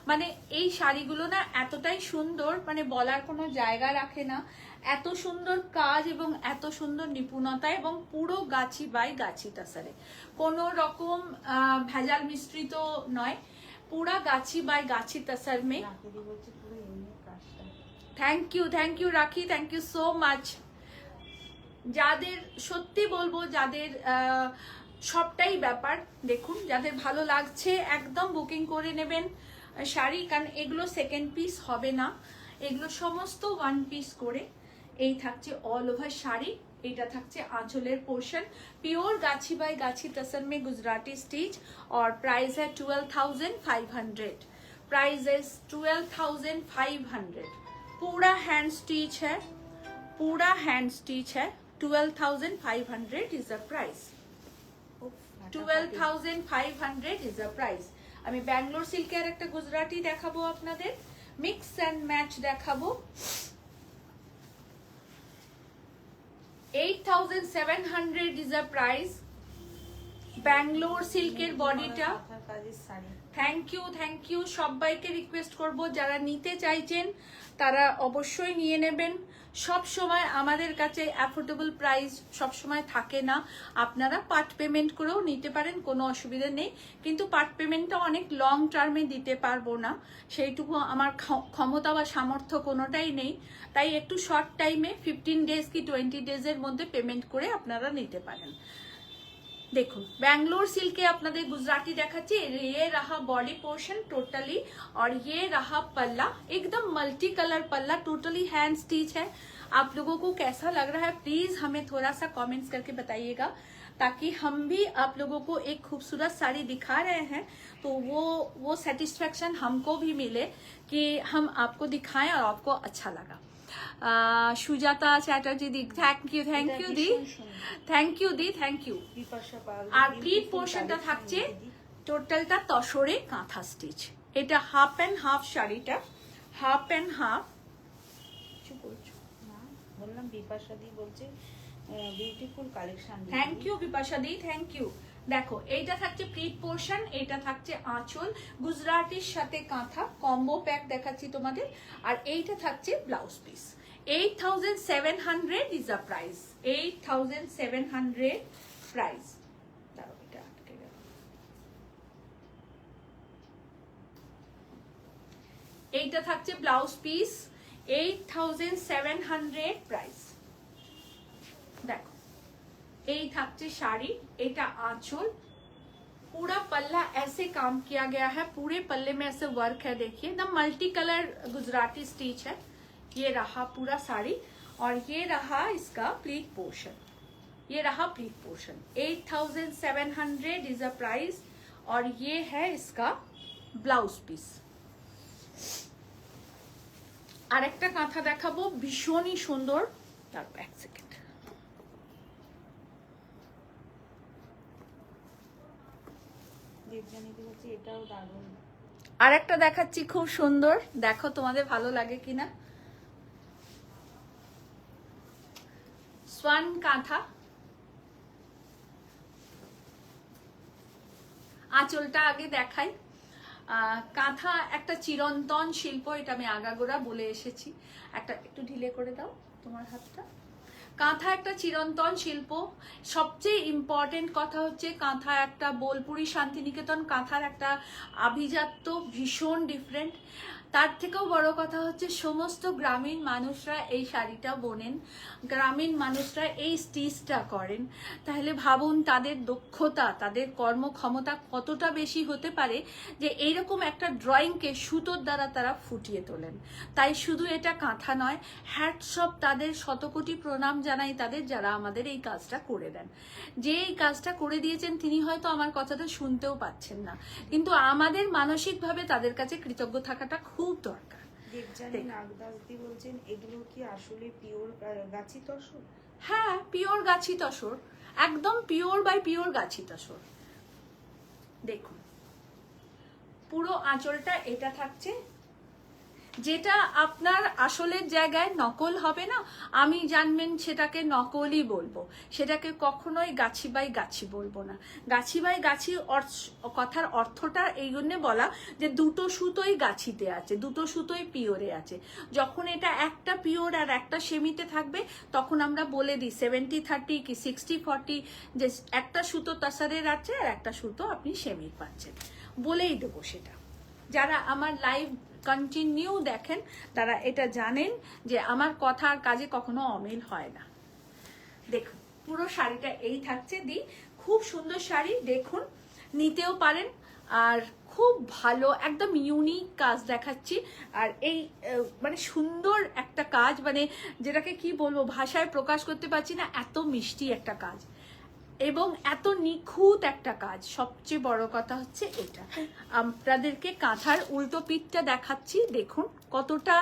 মানে এই শাড়িগুলো না এতটাই সুন্দর, মানে বলার কোনো জায়গা রাখে না। এত সুন্দর কাজ এবং এত সুন্দর নিপুণতা এবং পুরো গাছি বাই গাছি তাসারে। কোনো রকম ভেজাল মিশ্রিত নয়, পুরা গাছি বাই গাছি তাসার মে। রাখি বলছে পুরো ইউনিক কাজটা। থ্যাংক ইউ রাখি, থ্যাংক ইউ সো মাচ। যাদের সত্যি বলবো, যাদের সবটাই ব্যাপার, দেখুন যাদের ভালো লাগছে একদম বুকিং করে নেবেন শাড়ি। কারণ এগুলো সেকেন্ড পিস হবে না, এগুলো সমস্ত ওয়ান পিস করে। এই থাকছে অল ওভার শাড়ি। এটা থাকছে आंचलेर पोर्शन। प्योर गाछी बाय गाछी तसर में गुजराती स्टिच और प्राइस है 12,500। प्राइस है 12,500। पूरा हैंड स्टिच है, पूरा हैंड स्टिच है। 12,500 is the price। 12,500 is the price। আমি ব্যাঙ্গালোর সিল্কের একটা গুজরাটি দেখাবো আপনাদের, মিক্স এন্ড ম্যাচ দেখাবো। 8,700 is the price। ব্যাঙ্গালোর সিল্কের বডিটা। থ্যাংক ইউ সবাইকে রিকোয়েস্ট করব যারা নিতে চাইছেন তারা অবশ্যই নিয়ে নেবেন। সব সময় আমাদের কাছে অ্যাফোর্ডেবল প্রাইস সব সময় থাকে না। আপনারা পার্ট পেমেন্ট করেও নিতে পারেন, কোনো অসুবিধা নেই। কিন্তু পার্ট পেমেন্টটা অনেক লং টার্মে দিতে পারবো না, সেইটুকু আমার ক্ষমতা বা সামর্থ্য কোনোটাই নেই। তাই একটু শর্ট টাইমে 15 ডেজ কি 20 ডেজের মধ্যে পেমেন্ট করে আপনারা নিতে পারেন। देखो बैंगलोर सिल्क के अपना गुजराती देखाচ্ছি। ये रहा बॉडी पोर्शन टोटली और ये रहा पल्ला, एकदम मल्टी कलर पल्ला, टोटली हैंड स्टिच है। आप लोगों को कैसा लग रहा है प्लीज हमें थोड़ा सा कमेंट्स करके बताइएगा, ताकि हम भी आप लोगों को एक खूबसूरत साड़ी दिखा रहे हैं तो वो सेटिस्फेक्शन हमको भी मिले कि हम आपको दिखाएं और आपको अच्छा लगा। সুজাতা চ্যাটার্জি দি থ্যাংক ইউ দি, থ্যাংক ইউ দি, থ্যাংক ইউ। আর প্লিট পোর্শনটা থাকছে টোটালটা তসরে কাঁথা স্টিচ। এটা হাফ এন্ড হাফ শাড়িটা, হাফ এন্ড হাফ। কিছু বলছো না? বললাম বিপাশা দি বলছে beautiful collection. Thank you Bipasha দি, থ্যাংক ইউ। দেখো এইটা থাকছে প্লিট পোর্শন, এটা থাকছে আঁচল, গুজরাটির সাথে কাঁথা কম্বো প্যাক দেখাচ্ছি তোমাদের। আর এইটা থাকছে blouse piece. 8,700 is the price। 8,700 price। দাঁড়াও এটা আটকে গেল। এইটা থাকছে ব্লাউজ পিস, 8700 প্রাইস। দেখো এই থাকছে শাড়ি, এটা आंचल, पूरा पल्ला ऐसे काम किया गया है, पूरे पल्ले में ऐसे वर्क है, देखिए एकदम मल्टी कलर गुजराती स्टिच है। ये रहा पूरा साड़ी और ये रहा इसका प्लीट पोर्शन, ये रहा pleat portion. 8700 is a price और ये है इसका ब्लाउज पीस। আরেকটা কাঁথা দেখাবো ভীষণই সুন্দর, তারপর এক সেকেন্ড। দেবজানীদি বলছে এটাও দারুণ। আরেকটা দেখাচ্ছি খুব সুন্দর, দেখো তোমাদের ভালো লাগে কিনা। সোয়ান কাঁথা, আঁচলটা আগে দেখাই। কাঁথা একটা চিরন্তন শিল্প, এটা আমি আগাগোড়া বলে এসেছি। একটা একটু ঢিলে করে দাও তোমার হাতটা। কাঁথা একটা চিরন্তন শিল্প। সবচেয়ে ইম্পর্টেন্ট কথা হচ্ছে কাঁথা একটা বোলপুরি শান্তিনিকেতন কাঁথার একটা আভিজাত্য ভীষণ ডিফারেন্ট। তার থেকেও বড় কথা হচ্ছে সমস্ত গ্রামীণ মানুষরা এই শাড়িটা বোনেন, গ্রামীণ মানুষরা এই স্টিচটা করেন। তাহলে ভাবুন তাদের দক্ষতা, তাদের কর্মক্ষমতা কতটা বেশি হতে পারে যে এইরকম একটা ড্রয়িংকে সুতোর দ্বারা তারা ফুটিয়ে তোলেন। তাই শুধু এটা কাঁথা নয়, হ্যাটস অফ তাদের, শতকোটি প্রণাম জানাই তাদের যারা আমাদের এই কাজটা করে দেন। যে এই কাজটা করে দিয়েছেন তিনি হয়তো আমার কথাটা শুনতেও পাচ্ছেন না, কিন্তু আমাদের মানসিকভাবে তাদের কাছে কৃতজ্ঞ থাকাটা খুব দরকার। দেবজানী নাগদাসদি বলছেন এগুলো কি আসলে পিওর গাছি তসর? হ্যাঁ, পিওর গাছি তসর, একদম পিওর বাই পিওর গাছি তসর। দেখুন পুরো আঁচলটা এটা থাকছে, যেটা আপনার আসলের জায়গায় নকল হবে না, আমি জানবেন সেটাকে নকলই বলবো, সেটাকে কখনোই গাছি বাই গাছি বলবো না। গাছি বাই গাছি কথার অর্থটা এই জন্যে বলা যে দুটো সুতোই গাছিতে আছে, দুটো সুতোই পিওরে আছে। যখন এটা একটা পিওর আর একটা সেমিতে থাকবে তখন আমরা বলে দিই 70-30 কি 60-40, যে একটা সুতো তাসারের আছে আর একটা সুতো আপনি সেমির পাচ্ছেন, বলেই দেবো সেটা। যারা আমার লাইভ কন্টিনিউ দেখেন তারা এটা জানেন যে আমার কথা আর কাজে কখনো অমিল হয় না। দেখুন পুরো শাড়িটা এই থাকছে দি, খুব সুন্দর শাড়ি, দেখুন নিতেও পারেন। আর খুব ভালো একদম ইউনিক কাজ দেখাচ্ছি। আর এই মানে সুন্দর একটা কাজ, মানে যেটাকে কি বলবো ভাষায় প্রকাশ করতে পারছি না, এত মিষ্টি একটা কাজ এবং এত নিখুঁত একটা কাজ। সবচেয়ে বড় কথা হচ্ছে এটা, আপনাদেরকে কাঁথার উল্টো পিঠটা দেখাচ্ছি, দেখুন কতটা।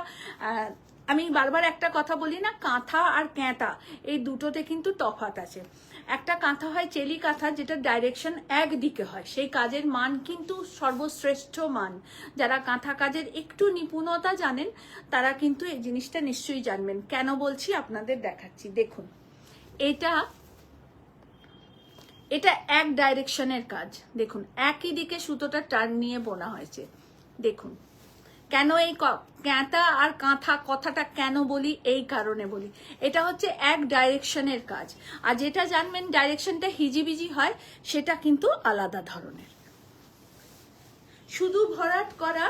আমি বারবার একটা কথা বলি না, কাঁথা আর ক্যাঁতা এই দুটোতে কিন্তু তফাৎ আছে। একটা কাঁথা হয় চেলি কাঁথা, যেটা ডাইরেকশন একদিকে হয়, সেই কাজের মান কিন্তু সর্বশ্রেষ্ঠ মান। যারা কাঁথা কাজের একটু নিপুণতা জানেন তারা কিন্তু এই জিনিসটা নিশ্চয়ই জানবেন। কেন বলছি আপনাদের দেখাচ্ছি, দেখুন এটা এক ডাইরেকশনের কাজ। দেখুন একই দিকে সুতোটা টার্ন নিয়ে বোনা হয়েছে। দেখুন কেন এই ক্যাঁতা আর কাঁথা কথাটা কেন বলি, এই কারণে বলি, এটা হচ্ছে এক ডাইরেকশনের কাজ। আর যেটা জানবেন ডাইরেকশনটা হিজিবিজি হয় সেটা কিন্তু আলাদা ধরনের। শুধু ভরাট করা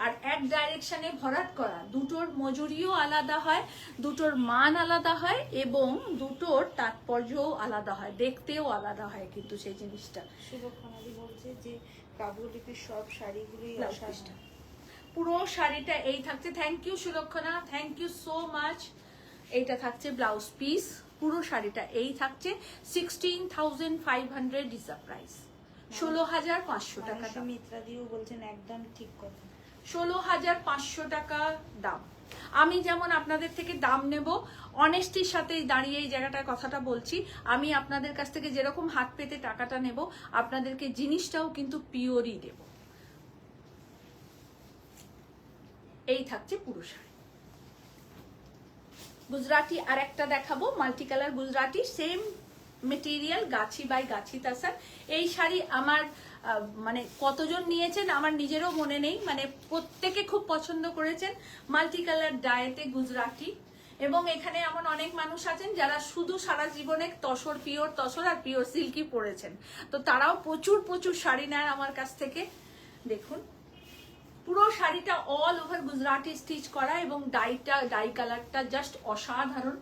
আর এক ডাইরেকশনে ভরাট করা, দুটোর মজুরিও আলাদা হয়, দুটোর মান আলাদা হয় এবং দুটোর তাৎপর্যও আলাদা হয়, দেখতেও আলাদা হয় কিন্তু সেই জিনিসটা। শুভক্ষণাদি বলছে যে কাবুলিপির সব শাড়িগুলোই অসাধারণ। পুরো শাড়িটা এই থাকছে। Thank you Sulakshana, thank you so much. এইটা থাকছে ব্লাউজ পিস, পুরো শাড়িটা এই থাকছে। 16,500 ইজ দ্য প্রাইস, 16,500 টাকা দাম। মিত্রাদিও বলছেন একদম ঠিক কথা, 16,500 টাকা দাম। আমি যেমন আপনাদের থেকে দাম নেব, অনেস্টির সাথে দাঁড়িয়ে এই জায়গাটার কথাটা বলছি, আমি আপনাদের কাছ থেকে যেরকম হাত পেতে টাকাটা নেব আপনাদেরকে জিনিসটাও কিন্তু পিওরই দেব। এই থাকছে পুরো শাড়ি। গুজরাটি আর একটা দেখাবো, multi colour Gujarati, same material, Gachhi by গাছি তাসার। এই শাড়ি আমার মানে কতজন নিয়েছেন আমার নিজেরও মনে নেই, মানে প্রত্যেকে খুব পছন্দ করেছেন। মাল্টি কালার ডায়েতে গুজরাটি, এবং এখানে এমন অনেক মানুষ আছেন যারা শুধু সারা জীবনে তসর, পিওর তসর আর পিওর সিল্কি পরেছেন, তো তারাও প্রচুর প্রচুর শাড়ি নেয় আমার কাছ থেকে। দেখুন পুরো শাড়িটা অল ওভার গুজরাটি স্টিচ করা এবং ডাই কালারটা জাস্ট অসাধারণ।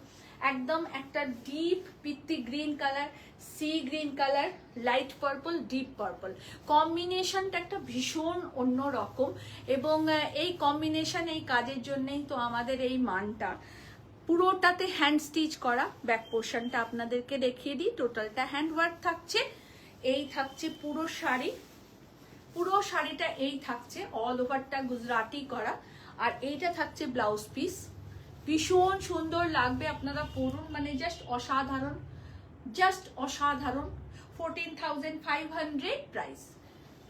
একদম একটা ডিপ পিত্তি green colour, sea green colour, light purple, deep purple, কম্বিনেশনটা একটা ভীষণ অন্য রকম। এবং এই কম্বিনেশন, এই কাজের জন্যই তো আমাদের এই মানটা। পুরোটাতে হ্যান্ড স্টিচ করা। ব্যাক পোর্শনটা আপনাদেরকে দেখিয়ে দিই, টোটালটা হ্যান্ড ওয়ার্ক থাকছে। এই থাকছে পুরো শাড়ি, পুরো শাড়িটা এই থাকছে অল ওভারটা গুজরাটি করা। আর এইটা থাকছে ব্লাউজ পিস, ভীষণ সুন্দর লাগবে, আপনারা পরুন, মানে জাস্ট অসাধারণ, জাস্ট অসাধারণ। 14,500 প্রাইস,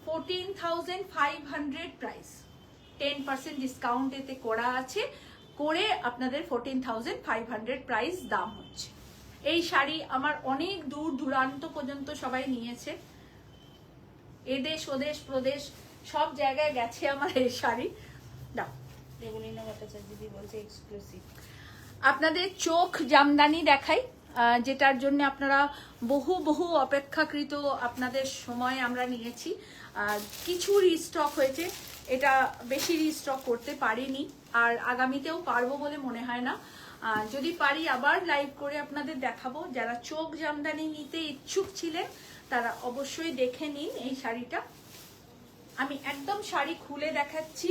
14,500 প্রাইস, 10% ডিসকাউন্ট এতে করা আছে, করে আপনাদের 14,500 প্রাইস দাম হচ্ছে। এই শাড়ি আমার অনেক দূর দূরান্ত পর্যন্ত সবাই নিয়েছে, এদেশ ওদেশ প্রদেশ সব জায়গায় গেছে আমার এই শাড়ি। দাও। দেবলীনা ভট্টাচার্য দিদি বলছে এক্সক্লুসিভ। আপনাদের চোখ জামদানি দেখাই, যেটার জন্য আপনারা বহু অপেক্ষাকৃত আপনাদের সময় আমরা নিয়েছি। কিছু রিস্টক হয়েছে, এটা বেশি রিস্টক করতে পারিনি, আর আগামীতেও পারবো বলে মনে হয় না। যদি পারি আবার লাইভ করে আপনাদের দেখাবো। যারা চোখ জামদানি নিতে ইচ্ছুক ছিলেন তারা অবশ্যই দেখে নিন এই শাড়িটা। আমি একদম শাড়ি খুলে দেখাচ্ছি,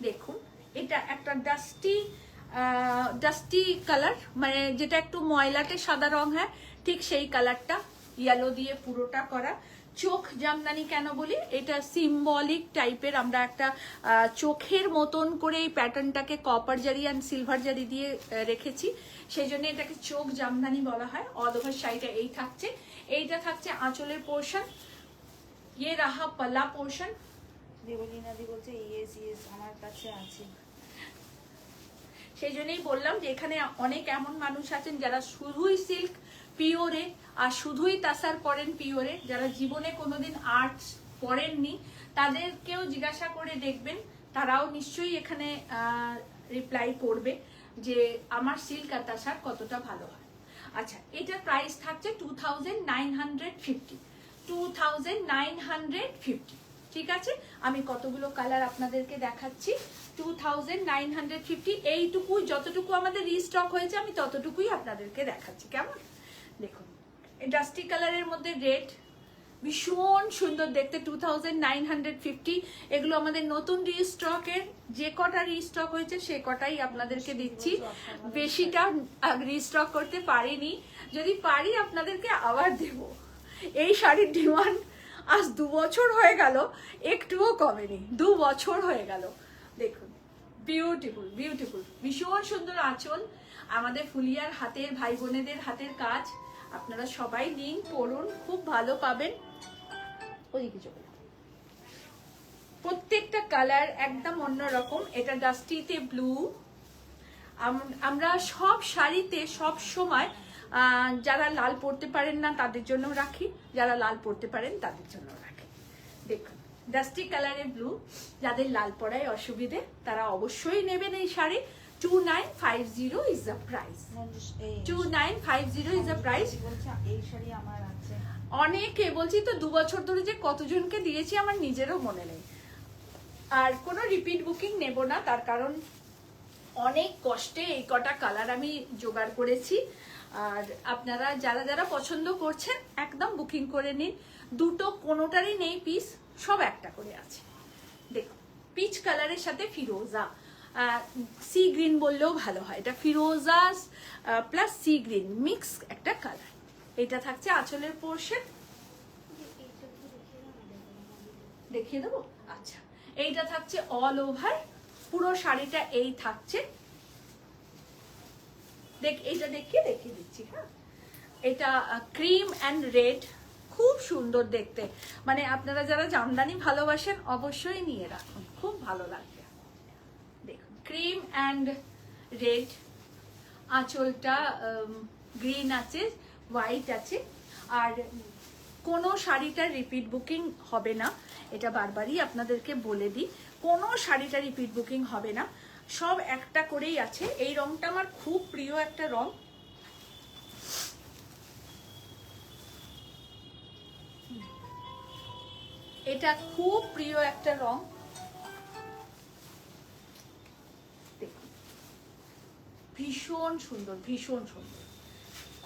দেখুন। এটা একটা ডাস্টি কালার, মানে যেটা একটু ময়লাটে সাদা রং হয়, ঠিক সেই কালারটা ইয়েলো দিয়ে পুরোটা করা। চোখ জামদানি কেন বলি, এটা সিম্বলিক টাইপের, আমরা একটা চোখের মতন করে এই প্যাটার্নটাকে কপার জারি অ্যান্ড সিলভার জারি দিয়ে রেখেছি, সেই জন্য এটাকে চোখ জামদানি বলা হয়। অল ওভার শাড়িটা এই থাকছে, এইটা থাকছে আঁচলের পোর্শন, ইয়ে রাহা পাল্লা পোর্শন। দেবলীনা দি বলছে ইয়েস ইয়েস আমার কাছে আছে। সেই জন্যই বললাম যে এখানে অনেক এমন মানুষ আছেন যারা শুধুই সিল্ক পিওরে আর শুধুই তাসার পরেন পিওরে, যারা জীবনে কোনোদিন আর্ট পরেননি, তাদেরকেও জিজ্ঞাসা করে দেখবেন, তারাও নিশ্চয়ই এখানে রিপ্লাই করবে যে আমার সিল্ক আর তাসার কতটা ভালো হয়। আচ্ছা, এটার প্রাইস থাকছে 2,950, 2,950। ঠিক আছে, আমি কতগুলো কালার আপনাদেরকে দেখাচ্ছি। 2,950, এইটুকু যতটুকু আমাদের রিস্টক হয়েছে আমি ততটুকুই আপনাদেরকে দেখাচ্ছি। কেমন দেখুন, ডাস্টি কালারের মধ্যে রেড, ভীষণ সুন্দর দেখতে। 2,950, এগুলো আমাদের নতুন রিস্টকের, যে কটা রিস্টক হয়েছে সে কটাই আপনাদেরকে দিচ্ছি, বেশিটা রিস্টক করতে পারিনি, যদি পারি আপনাদেরকে আবার দেব। এই শাড়ির ডিমান্ড আজ 2 বছর হয়ে গেল, একটুও কমেনি, 2 বছর হয়ে গেল। দেখুন, বিউটিফুল বিউটিফুল, ভীষণ সুন্দর আঁচল, আমাদের ফুলিয়ার হাতের ভাই বোনেদের হাতের কাজ। আপনারা সবাই নিন, পড়ুন, খুব ভালো পাবেন। ওদিকে চলে যাও। প্রত্যেকটা কালার একদম অন্যরকম। এটা ডাস্টিতে ব্লু। আমরা সব শাড়িতে সব সময় যারা লাল পরতে পারেন না তাদের জন্য রাখি, যারা লাল পরতে পারেন তাদের জন্য রাখি। দেখুন, ডাস্টি কালারে ব্লু, যাদের লাল পরায় অসুবিধে তারা অবশ্যই নেবেন এই sari. 2,950 is the price, 2,950 is the price. এই শাড়ি আমার আছে অনেকে, বলছি তো 2 বছর ধরে যে কতজনকে দিয়েছি আমার নিজেরও মনে নেই। আর কোনো রিপিট বুকিং নেব না, তার কারণ অনেক কষ্টে এই কটা কালার আমি জোগাড় করেছি। আর আপনারা যারা যারা পছন্দ করছেন একদম বুকিং করে নিন। দুটো কোনোটারই নেই পিস, সব একটা করে আছে। দেখুন, পিচ কালারের সাথে ফিরোজা, সি গ্রিন বললেও ভালো হয়, এটা ফিরোজা প্লাস সি গ্রিন মিক্স একটা কালার। এটা থাকছে আঁচলের পোর্শন, দেখিয়ে দেবো। আচ্ছা, এইটা থাকছে অল ওভার, পুরো শাড়িটা এই থাকছে। এইটা দেখিয়ে দিচ্ছি। হ্যাঁ, এটা ক্রিম অ্যান্ড রেড, খুব সুন্দর দেখতে, মানে আপনারা যারা জামদানি ভালোবাসেন অবশ্যই নিয়ে রাখুন, খুব ভালো লাগবে। দেখুন, ক্রিম অ্যান্ড রেড, আঁচলটা গ্রিন আছে, হোয়াইট আছে। আর কোনো শাড়িটা রিপিট বুকিং হবে না, এটা বারবারই আপনাদেরকে বলে দিই, কোনো শাড়িটা রিপিট বুকিং হবে না, সব একটা করেই আছে। এই রংটা আমার খুব প্রিয় একটা রং। এটা খুব প্রিয় একটা রং, ভীষণ সুন্দর, ভীষণ সুন্দর,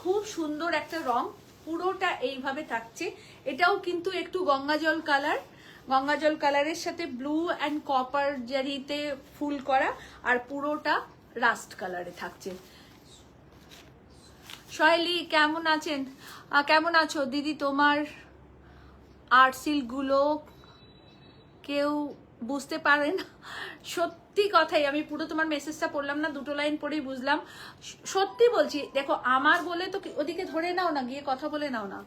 খুব সুন্দর একটা রং। পুরোটা এইভাবে থাকছে। এটাও কিন্তু একটু গঙ্গাজল কালার, গঙ্গাজল কালারের সাথে ব্লু অ্যান্ড কপার জারিতে ফুল করা, আর পুরোটা রাস্ট কালারে থাকছে। শৈলী কেমন আছেন? কেমন আছো দিদি? তোমার আর্ট সিল্কগুলো কেউ বুঝতে পারে না, সত্যি কথাই। আমি পুরো তোমার মেসেজটা পড়লাম না, দুটো লাইন পড়েই বুঝলাম। সত্যি বলছি, দেখো আমার বলে তো ওদিকে ধরে নাও না, গিয়ে কথা বলে নাও না।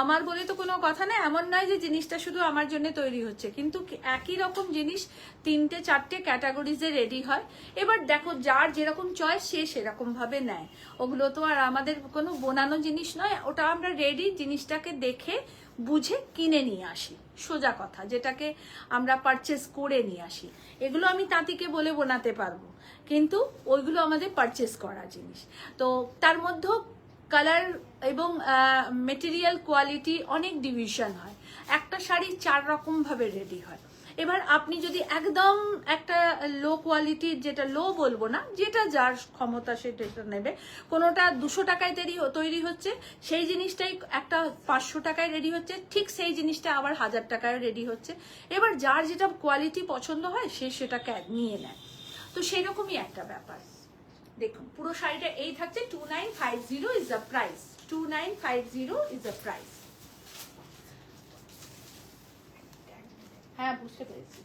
আমার বলে তো কোনো কথা নেই, এমন নয় যে জিনিসটা শুধু আমার জন্য তৈরি হচ্ছে, কিন্তু একই রকম জিনিস 3-4টে ক্যাটাগরিজে রেডি হয়। এবার দেখো যার যেরকম চয়েস সে সেরকম ভাবে নেয়। ওগুলো তো আর আমাদের কোনো বোনানো জিনিস নয়, ওটা আমরা রেডি জিনিসটাকে দেখে বুঝে কিনে নিয়ে আসি, সোজা কথা, যেটাকে আমরা পারচেস করে নিয়ে আসি। এগুলো আমি তাঁতিকে বলে বোনাতে পারবো, কিন্তু ওইগুলো আমাদের পারচেস করা জিনিস। তো তার মধ্যেও কালার এবং মেটেরিয়াল কোয়ালিটি অনেক ডিভিশন হয়। একটা শাড়ি 4 রকম ভাবে রেডি হয়। এবার আপনি যদি একদম একটা লো কোয়ালিটির, যেটা লো বলবো না, যেটা যার ক্ষমতা সেটা নেবে, কোনোটা 200 টাকায় তৈরি হচ্ছে, সেই জিনিসটাই একটা 500 টাকায় রেডি হচ্ছে, ঠিক সেই জিনিসটা আবার 1000 টাকায় রেডি হচ্ছে। এবার যার যেটা কোয়ালিটি পছন্দ হয় সে সেটাকে নিয়ে নেয়। তো সেরকমই একটা ব্যাপার। দেখুন পুরো শাড়িটা এই থাকছে 2950 is the price, 2950 is the price. হ্যাঁ বুঝতে পেরেছি।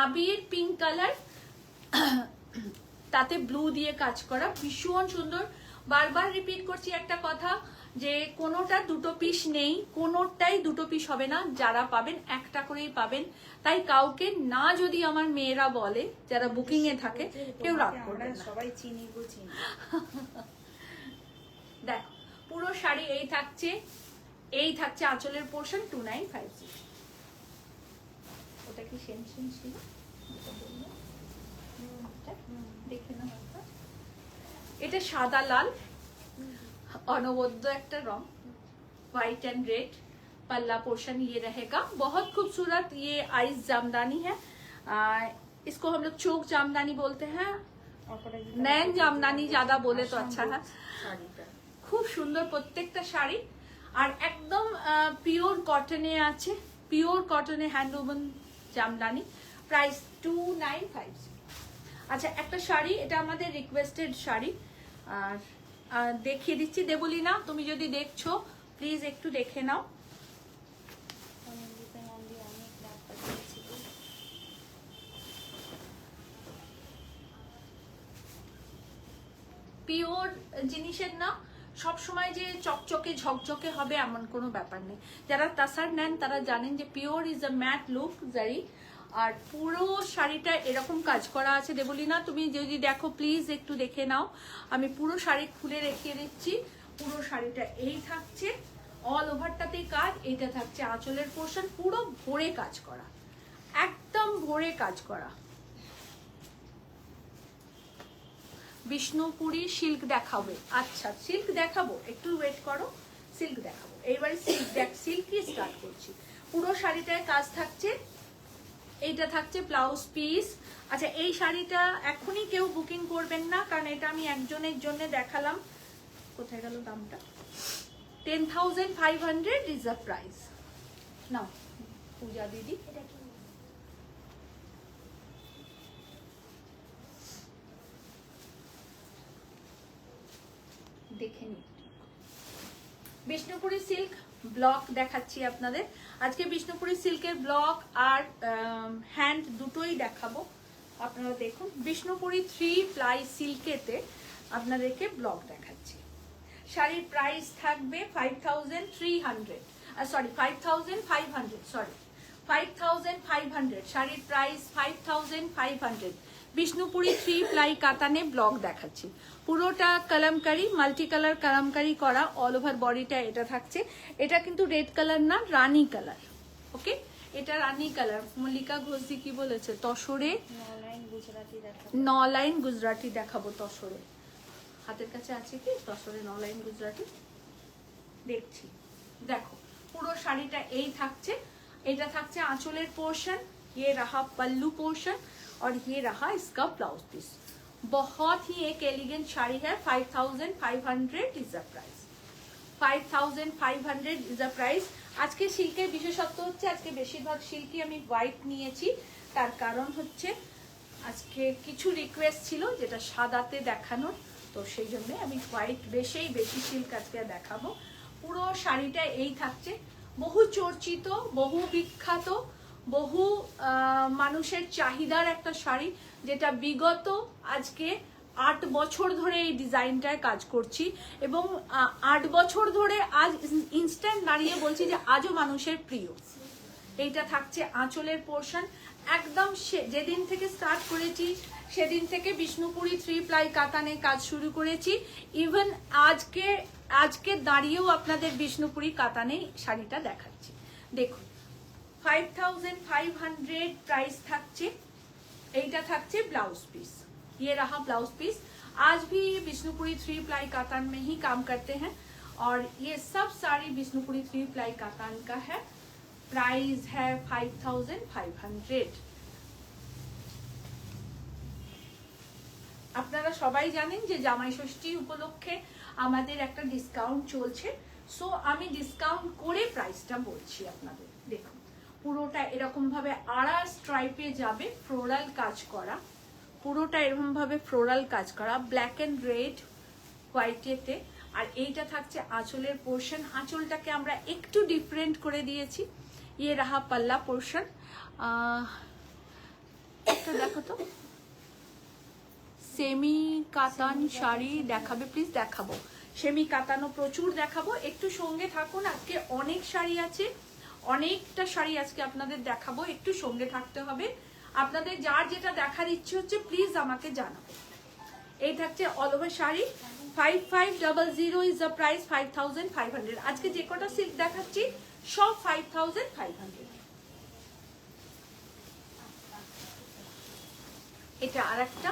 আবির পিঙ্ক কালার, তাতে ব্লু দিয়ে কাজ করা, ভীষণ সুন্দর। বারবার রিপিট করছি একটা কথা, যে কোনোটা 2টো পিস নেই, কোনোটাই 2টো পিস হবে না। যারা পাবেন একটা করেই পাবেন। তাই কাউকে না, যদি আমার মেয়েরা বলে যারা বুকিং এ থাকে, কেউ রাগ করবে না, সবাই চিনি গো চিনি। দেখো পুরো শাড়ি এই থাকছে, এই থাকছে আঁচলের পোর্শন 2950। ওটা কি সেম ছিল? দেখে না, এটা সাদা লাল अनवद्य একটা রং, व्हाइट एंड रेड। पल्ला पोर्शन ये रहेगा, बहुत खूबसूरत। ये आइस जामदानी है, इसको हम लोग चोक जामदानी बोलते हैं, नैन जामदानी ज्यादा बोले तो अच्छा है। खूब सुंदर प्रत्येकটা শাড়ি, আর একদম পিওর কটনে আছে, পিওর কটনে হ্যান্ডলুম জামদানি। প্রাইস 2950। আচ্ছা একটা শাড়ি, এটা আমাদের রিকোয়েস্টেড শাড়ি, আর দেখিয়ে দিচ্ছি। দেবলীনা তুমি যদি দেখছো প্লিজ একটু দেখে নাও। পিওর জিনিসের না সব সময় যে চকচকে ঝকঝকে হবে এমন কোনো ব্যাপার নেই। যারা তাসার নেন তারা জানেন যে pure is a matte look zari. আর পুরো শাড়িটা এরকম কাজ করা আছে। দেবলীনা তুমি যদি দেখো প্লিজ একটু দেখে নাও। আমি পুরো শাড়ি খুলে রেখে দিচ্ছি। পুরো শাড়িটা এই থাকছে, অল ওভারটাতেই কাজ। এটা থাকছে আঁচলের পোর্শন, পুরো ভরে কাজ করা, একদম ভরে কাজ করা। বিষ্ণুপুরি সিল্ক দেখাবে? আচ্ছা সিল্ক দেখাবো, একটু ওয়েট করো, সিল্ক দেখাবো। এইবারে সিল্কই স্টার্ট করছি। পুরো শাড়িটায় কাজ থাকছে। এইটা থাকছে ব্লাউজ পিস। আচ্ছা এই শাড়িটা এখনই কেউ বুকিং করবেন না, কারণ এটা আমি একজনের জন্য দেখালাম। কোথায় গেল দামটা? 10,500 ইজ দ্য প্রাইস। নাও পূজা দিদি, দেখে নিন। বিষ্ণুপুরি সিল্ক ব্লক দেখাচ্ছি আপনাদের আজকে। বিষ্ণুপুরি সিল্কের ব্লক আর হ্যান্ড দুটোই দেখাবো। আপনারা দেখুন বিষ্ণুপুরি 3 প্লাই সিল্কেতে আপনাদেরকে ব্লক দেখাচ্ছি। শাড়ির প্রাইস থাকবে 5,300, সরি 5,500, সরি 5,500। শাড়ির প্রাইস 5,500। বিষ্ণুপুরি 3 প্লাই কাতানে ব্লক দেখাচ্ছি। পুরোটা কালামকারি, মাল্টি কালার কালামকারি করা, অল ওভার বডিটা এটা থাকছে। এটা কিন্তু রেড কালার না, রানী কালার। ওকে এটা রানী কালার। মল্লিকা ঘোষজি কি বলেছে? তসরে 9 লাইন গুজরাটি দেখাবো। তসরে হাতের কাছে আছে কি তসরে 9 লাইন গুজরাটি? দেখছি, দেখো পুরো শাড়িটা এই থাকছে। এটা থাকছে আঁচলের পোর্শন, ये रहा पल्लू पोर्शन। और ये रहा इसका ब्लाउज पीस। बहुत ही एक एलिगेंट साड़ी है। 5500 is the price. 5500 is the price. আজকে সিল্কের বিশেষত্ব হচ্ছে আজকে বেশিরভাগ সিল্কই আমি হোয়াইট নিয়েছি, তার কারণ হচ্ছে আজকে কিছু রিকোয়েস্ট ছিল যেটা সাদাতে দেখানোর, তো সেই জন্য আমি হোয়াইট বেশি সিল্ক আজকে দেখাবো। পুরো শাড়িটা এই থাকছে, বহু চর্চিত, বহু বিখ্যাত, বহু মানুষের চাহিদার একটা শাড়ি, যেটা বিগত আজকে 8 বছর ধরে এই ডিজাইনটায় কাজ করছি এবং 8 বছর ধরে আজ ইনস্ট্যান্ট দাঁড়িয়ে বলছি যে আজও মানুষের প্রিয়। এইটা থাকছে আঁচলের পোর্শন। একদম যেদিন থেকে স্টার্ট করেছি সেদিন থেকে বিষ্ণুপুরি 3 প্লাই কাতানে কাজ শুরু করেছি। ইভেন আজকে দাঁড়িয়েও আপনাদের বিষ্ণুপুরি কাতানে শাড়িটা দেখাচ্ছি। দেখুন 5500 प्राइस থাকছে। এইটা থাকছে ব্লাউজ পিস। ये रहा ब्लाउज पीस। आज भी विष्णुपुरी 3 प्लाई कातान में ही काम करते हैं और ये सब साड़ी विष्णुपुरी 3 प्लाई कातान का है। प्राइस है 5500। আপনারা সবাই জানেন যে জামাই ষষ্ঠী উপলক্ষে আমাদের একটা ডিসকাউন্ট চলছে, সো আমি ডিসকাউন্ট করে প্রাইসটা বলছি আপনাদের। দেখুন পুরোটা এরকম ভাবে আড়া স্ট্রাইপে যাবে, ফ্লোরাল কাজ করা, পুরোটা এরকম ভাবে ফ্লোরাল কাজ করা, ব্ল্যাক এন্ড রেড হোয়াইটেতে। আর এইটা থাকছে আঁচলের পোর্শন। আঁচলটাকে আমরা একটু ডিফারেন্ট করে দিয়েছি। ইয়ে রাহা পাল্লা পোর্শন। একটা দেখো তো, সেমি কাতান শাড়ি দেখাবে প্লিজ? দেখাবো, সেমি কাতানো প্রচুর দেখাবো, একটু সঙ্গে থাকুন। আজকে অনেক শাড়ি আছে, অনেকটা শাড়ি আজকে আপনাদের দেখাবো, একটু সঙ্গে থাকতে হবে। আপনাদের যার যেটা দেখার ইচ্ছে হচ্ছে প্লিজ আমাকে জানাবো। এই থাকছে all over sari. 5500 is the price. 5500। আজকে যে কটা সিল্ক দেখাচ্ছি সব 5500। এটা আরেকটা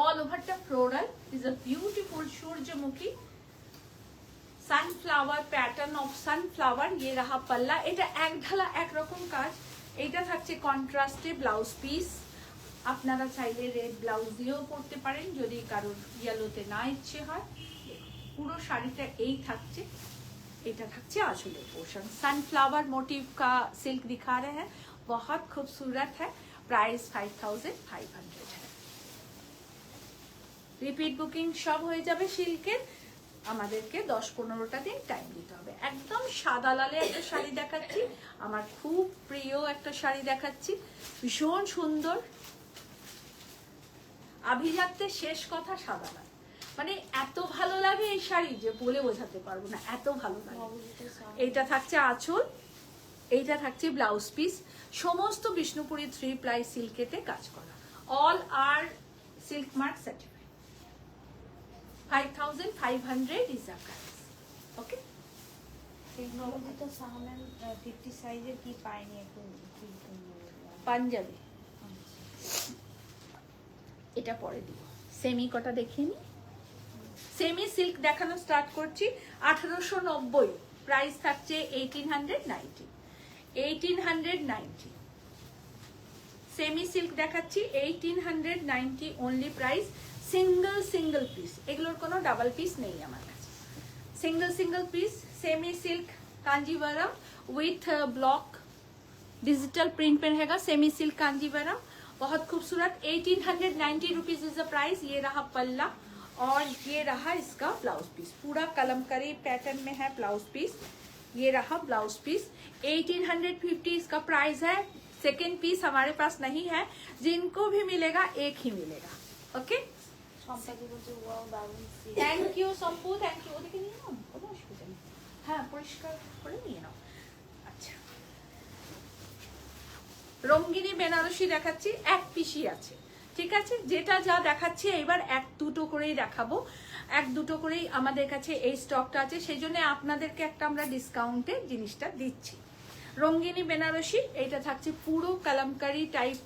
অল ওভারটা ফ্লোরাল, ইজ আ বিউটিফুল সূর্যমুখী সানফ্লাওয়ার প্যাটার্ন অফ সানফ্লাওয়ার। ইয়ে রাহা পাল্লা। এটা এক ঢালা একরকম কাজ। এইটা থাকছে কন্ট্রাস্টে ব্লাউজ পিস। আপনারা চাইলে রেড ব্লাউজ দিয়েও পরতে পারেন যদি কারোর ইয়েলোতে না ইচ্ছে হয়। পুরো শাড়িটা এই থাকছে। এটা থাকছে आंचल पोर्शन। सनफ्लावर मोटिव का सिल्क दिखा रहे हैं, बहुत खूबसूरत है। प्राइस 5500 है। রিপিট বুকিং সব হয়ে যাবে সিল্কের। আমাদেরকে 10-15টা দিন টাইম দিতে হবে। একদম সাদা লালে একটা শাড়ি দেখাচ্ছি, আমার খুব প্রিয় একটা শাড়ি দেখাচ্ছি, ভীষণ সুন্দর। আভিজাত্যের শেষ কথা সাদা লাল, মানে এত ভালো লাগে এই শাড়ি যে বলে বোঝাতে পারবো না, এত ভালো লাগে। এইটা থাকছে আঁচল, এইটা থাকছে ব্লাউজ পিস। সমস্ত বিষ্ণুপুরি 3 প্লাই সিল্কেতে কাজ করা। All are silk mark certified. 5500 is the price. Okay? টেকনোলজিটা সামনে 50 সাইজের কি পাইনি একটু পাঞ্জাবি। এটা পরে দিব। সেমি কটা দেখিয়ে নি। সেমি সিল্ক দেখানো স্টার্ট করছি। 1890 প্রাইস থাকছে 1890। 1890 সেমি সিল্ক দেখাচ্ছি। 1890 অনলি প্রাইস। সিঙ্গল পিস, এগুলোর কোনো ডাবল পিস নেই আমার কাছে। Single piece semi silk Kanjivaram with block digital print पे रहेगा। सेमी सिल्क कांजीवरम बहुत खूबसूरत। 1890 रुपीज इज द प्राइस। ये रहा पल्ला और ये रहा इसका ब्लाउज पीस। पूरा कलमकारी पैटर्न में है ब्लाउज पीस। ये रहा ब्लाउज पीस। 1850 इसका प्राइस है। सेकेंड पीस हमारे पास नहीं है, जिनको भी मिलेगा एक ही मिलेगा। Okay, thank you Sampu, thank you. ওদিকে নিয়ে নাও, কোনো অসুবিধা নেই। হ্যাঁ, পরিষ্কার করে নিয়ে নাও। আচ্ছা, রঙ্গিনী বেনারসি দেখাচ্ছি, এক পিসই আছে, ঠিক আছে। যেটা যা দেখাচ্ছি এবার 1-2টো করেই দেখাবো, 1-2টো করেই আমাদের কাছে এই স্টকটা আছে, সেই জন্য আপনাদেরকে একটা আমরা ডিসকাউন্টে জিনিসটা দিচ্ছি। রঙ্গিনী বেনারসি, এইটা থাকছে পুরো কলমকারি টাইপ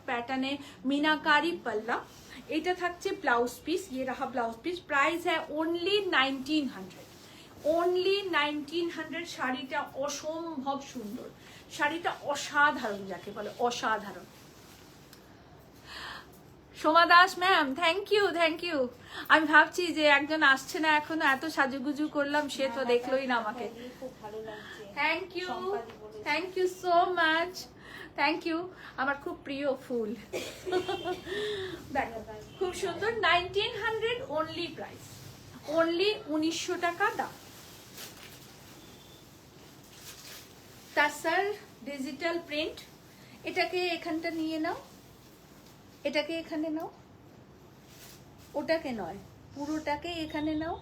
প্যাটার্নে मीनाकारी पल्ला। এটা থাকছে ব্লাউজ পিস। ये रहा ब्लाउज पीस। प्राइस है ओनली 1900। ओनली 1900। শাড়িটা অসম্ভব সুন্দর, শাড়িটা অসাধারণ, যাকে বলে অসাধারণ। Soma Das ma'am, thank you thank you. আমি ভাবছি যে একজন আসছে না এখনো, এত সাজুগুজু করলাম, সে তো দেখলোই না আমাকে। খুব ভালো লাগছে। থ্যাংক ইউ সম্পাদি বলেছে। Thank you so much, thank you. আমার খুব প্রিয় ফুল। দেখো খুব সুন্দর, 1900 অনলি প্রাইস, অনলি 1900 টাকা দাম। তাসার ডিজিটাল প্রিন্ট, এটাকে এখানটা নিয়ে নাও, এটাকে এখানে নাও, ওটাকে নয় পুরোটাকে এখানে নাও।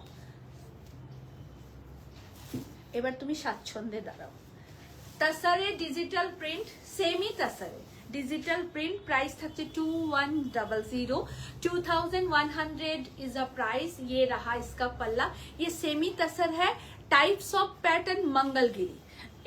এবার তুমি স্বাচ্ছন্দ্যে দাঁড়াও। তাসারে ডিজিটাল প্রিন্ট, সেমি তাসারে डिजिटल प्रिंट, प्राइस থাকছে 2100, 2100 इज अ प्राइस। ये रहा इसका पल्ला, ये सेमी तसर है, टाइप्स ऑफ पैटर्न मंगलगिरी।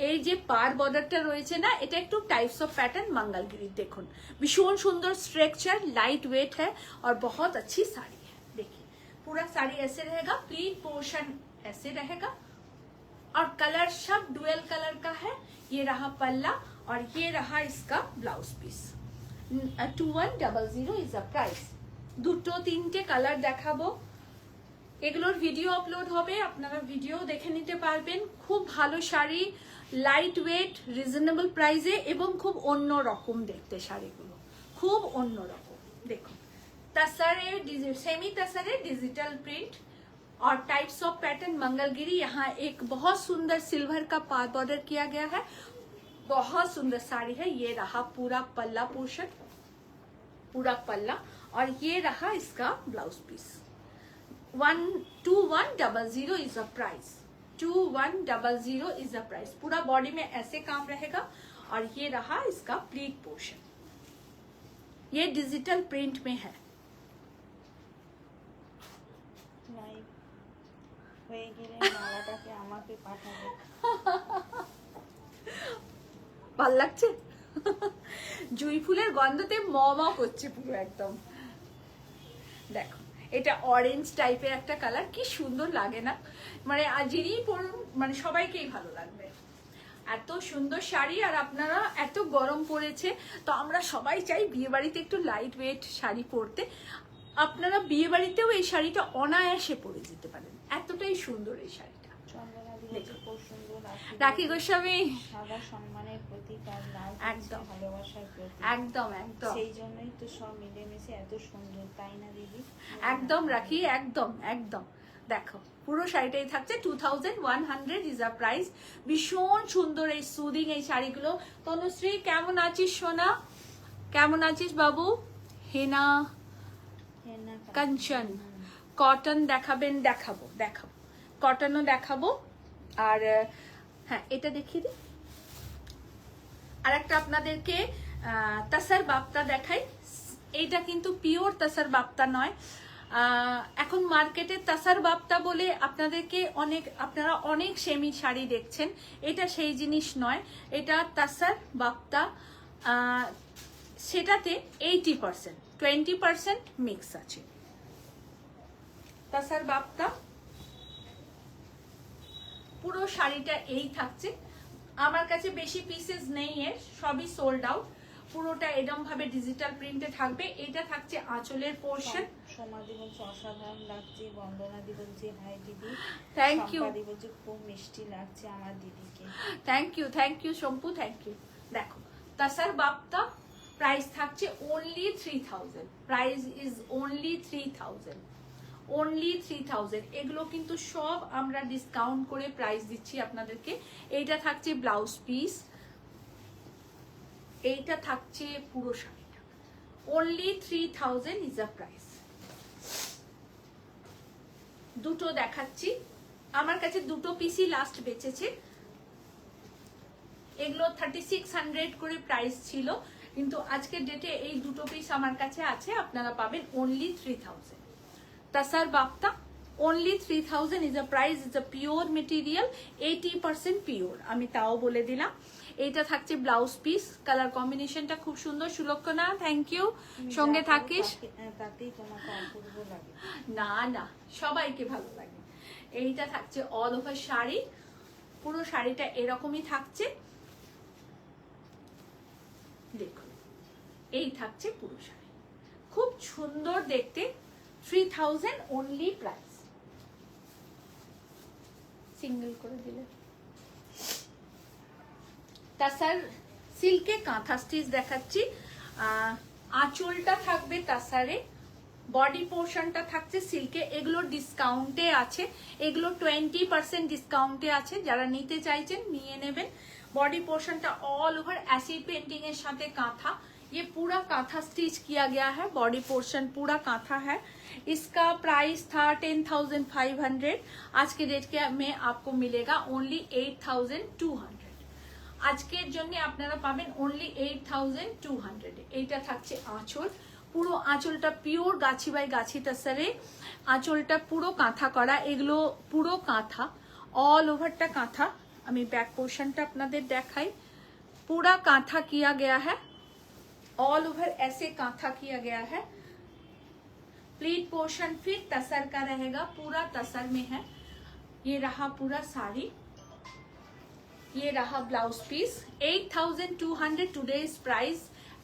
এই যে পার বর্ডারটা রয়েছে না, এটা একটু टाइप्स ऑफ पैटर्न मंगलगिरी। দেখুন ভীষণ সুন্দর स्ट्रक्चर, लाइट वेट है और बहुत अच्छी साड़ी है। देखिए पूरा साड़ी ऐसे रहेगा, प्लीट पोर्शन ऐसे रहेगा और कलर सब डुअल कलर का है। ये रहा पल्ला और ये रहा इसका blouse piece. 2100 is a price. দুটো তিনটে কালার দেখাবো, এগুলোর ভিডিও আপলোড হবে, আপনারা ভিডিও দেখে নিতে পারবেন। খুব ভালো শাড়ি, লাইট ওয়েট, রিজনেবল প্রাইসে এবং খুব অন্য রকম দেখতে শাড়িগুলো, খুব অন্য রকম। দেখুন तसरे सेमी तसरे डिजिटल प्रिंट और टाइप्स ऑफ पैटर्न मंगलगिरी। यहाँ एक बहुत सुंदर सिल्वर का पार बॉर्डर किया गया है, बहुत सुंदर साड़ी है। ये रहा पूरा पल्ला पोर्शन, पूरा पल्ला, और ये रहा इसका blouse piece. 2100 is a price, 2100 is a price. पूरा बॉडी में ऐसे काम रहेगा और ये रहा इसका प्लीट पोर्शन। ये डिजिटल प्रिंट में है। হয়ে গেলে মালাটাকে আমাকে পাঠাবে। ভাল লাগছে? জুঁই ফুলের গন্ধতে ম ম করছে পুরো একদম। দেখো এটা অরেঞ্জ টাইপের একটা কালার, কি সুন্দর লাগে না? মানে যিনি পরুন মানে সবাইকেই ভালো লাগবে। এত সুন্দর শাড়ি, আর আপনারা এত গরম পড়েছে, তো আমরা সবাই চাই বিয়ে বাড়িতে একটু লাইট ওয়েট শাড়ি পরতে। আপনারা বিয়ে বাড়িতেও এই শাড়িটা অনায়াসে পরে যেতে পারেন, এতটাই সুন্দর এই শাড়িটা। খুব সুন্দর। রাখি গোস্বামী, সাদা সম্মানের প্রতীক আর লাল একদম ভালোবাসার প্রতীক। একদম একদম, সেই জন্যই তো সব মিলেমিশে এত সুন্দর, তাই না দিদি? একদম রাখি, একদম একদম। দেখো পুরো শাড়িটাই থাকছে 2100 ইজ আ প্রাইস। ভীষণ সুন্দর এই সুদিং এই শাড়িগুলো। তনুশ্রী কেমন আছিস সোনা? কেমন আছিস বাবু? হেনা কাঞ্চন কটন দেখাবেন? দেখাবো দেখাবো, কটনও দেখাবো। আর হ্যাঁ এটা দেখিয়ে দিই। আর একটা আপনাদেরকে তাসার বাপ্তা দেখাই। এইটা কিন্তু পিওর তাসার বাপ্তা নয়। এখন মার্কেটে তাসার বাপ্তা বলে আপনারা অনেক সেমি শাড়ি দেখছেন, এটা সেই জিনিস নয়। এটা তাসার বাপ্তা, সেটাতে 80%, 20% মিক্স আছে। তাসার বাপ্তা পুরো শাড়িটা এই থাকছে। আমার কাছে বেশি পিসেস নেই, এর সবই সোল্ড আউট। পুরোটা এরকম ভাবে ডিজিটাল প্রিন্টে থাকবে। এটা থাকছে আঁচলের পোর্শন। সমাধি বলছে অসাধারণ লাগছে, বন্দনাদি বলছে হাই দিদি, থ্যাংক ইউ। সম্পাদি বলছে খুব মিষ্টি লাগছে আমার দিদিকে। Thank you Shampu, thank you. দেখো তাসার বাপ্তা প্রাইস থাকছে only 3000, price is only 3000, only 3000। এগুলো কিন্তু সব আমরা ডিসকাউন্ট করে প্রাইস দিচ্ছি আপনাদেরকে। এইটা থাকছে ব্লাউজ পিস, এইটা থাকছে পুরো শাড়িটা। Only 3000 is a price. দুটো দেখাচ্ছি, আমার কাছে দুটো পিসই লাস্ট বেঁচেছে। এগুলো 3600 করে প্রাইস ছিল, কিন্তু আজকের ডেটে এই দুটো পিস আমার কাছে আছে, আপনারা পাবেন অনলি 3000। তাসার বাপ্তা only 3000 is a price, is a pure material, 80% pure, আমি তাও বলে দিলাম। এইটা থাকছে ব্লাউজ পিস, কালার কম্বিনেশনটা খুব সুন্দর। সুলক্ষণা থ্যাংক ইউ, সঙ্গে থাকিস। তাতেই তোমাকে অপূর্ব লাগে। না না, সবাইকে ভালো লাগে। এইটা থাকছে অল ওভার শাড়ি, পুরো শাড়িটা এরকমই থাকছে। দেখুন এই থাকছে পুরো শাড়ি, খুব সুন্দর দেখতে, 3000 অনলি প্রাইস। সিঙ্গেল করে দিলে। তাসার সিল্কে কাঁথা স্টিচ দেখাচ্ছি। আঁচলটা থাকবে তাসারে, বডি পোর্শনটা থাকছে সিল্কে। এগুলো ডিসকাউন্টে আছে, এগুলো 20% ডিসকাউন্টে আছে। যারা নিতে চাইছেন নিয়ে নেবেন। बॉडी पोर्शन का ऑल ओवर एसिड पेंटिंग के साथ कांथा, ये पूरा कांथा स्टिच किया गया है। बॉडी पोर्शन पूरा कांथा है। इसका प्राइस था 10,500, आज के डेट के में आपको मिलेगा ओनली 8,200। আজকের জন্য আপনারা পাবেন only 8,200। এইটা থাকছে আঁচল, পুরো আঁচলটা পিওর গাছি বাই গাছি তাসারে, আঁচলটা পুরো কাঁথা করা। এগুলো পুরো কাঁথা, অল ওভারটা কাঁথা। আমি बैक पोर्शनটা আপনাদের দেখাই। पूरा कांथा किया गया है, ऑल ओवर ऐसे कांथा किया गया है। प्लीट पोर्शन फिर तसर का रहेगा, पूरा तसर में है। ये रहा पूरा साड़ी, ये रहा blouse piece. 8,200 today's price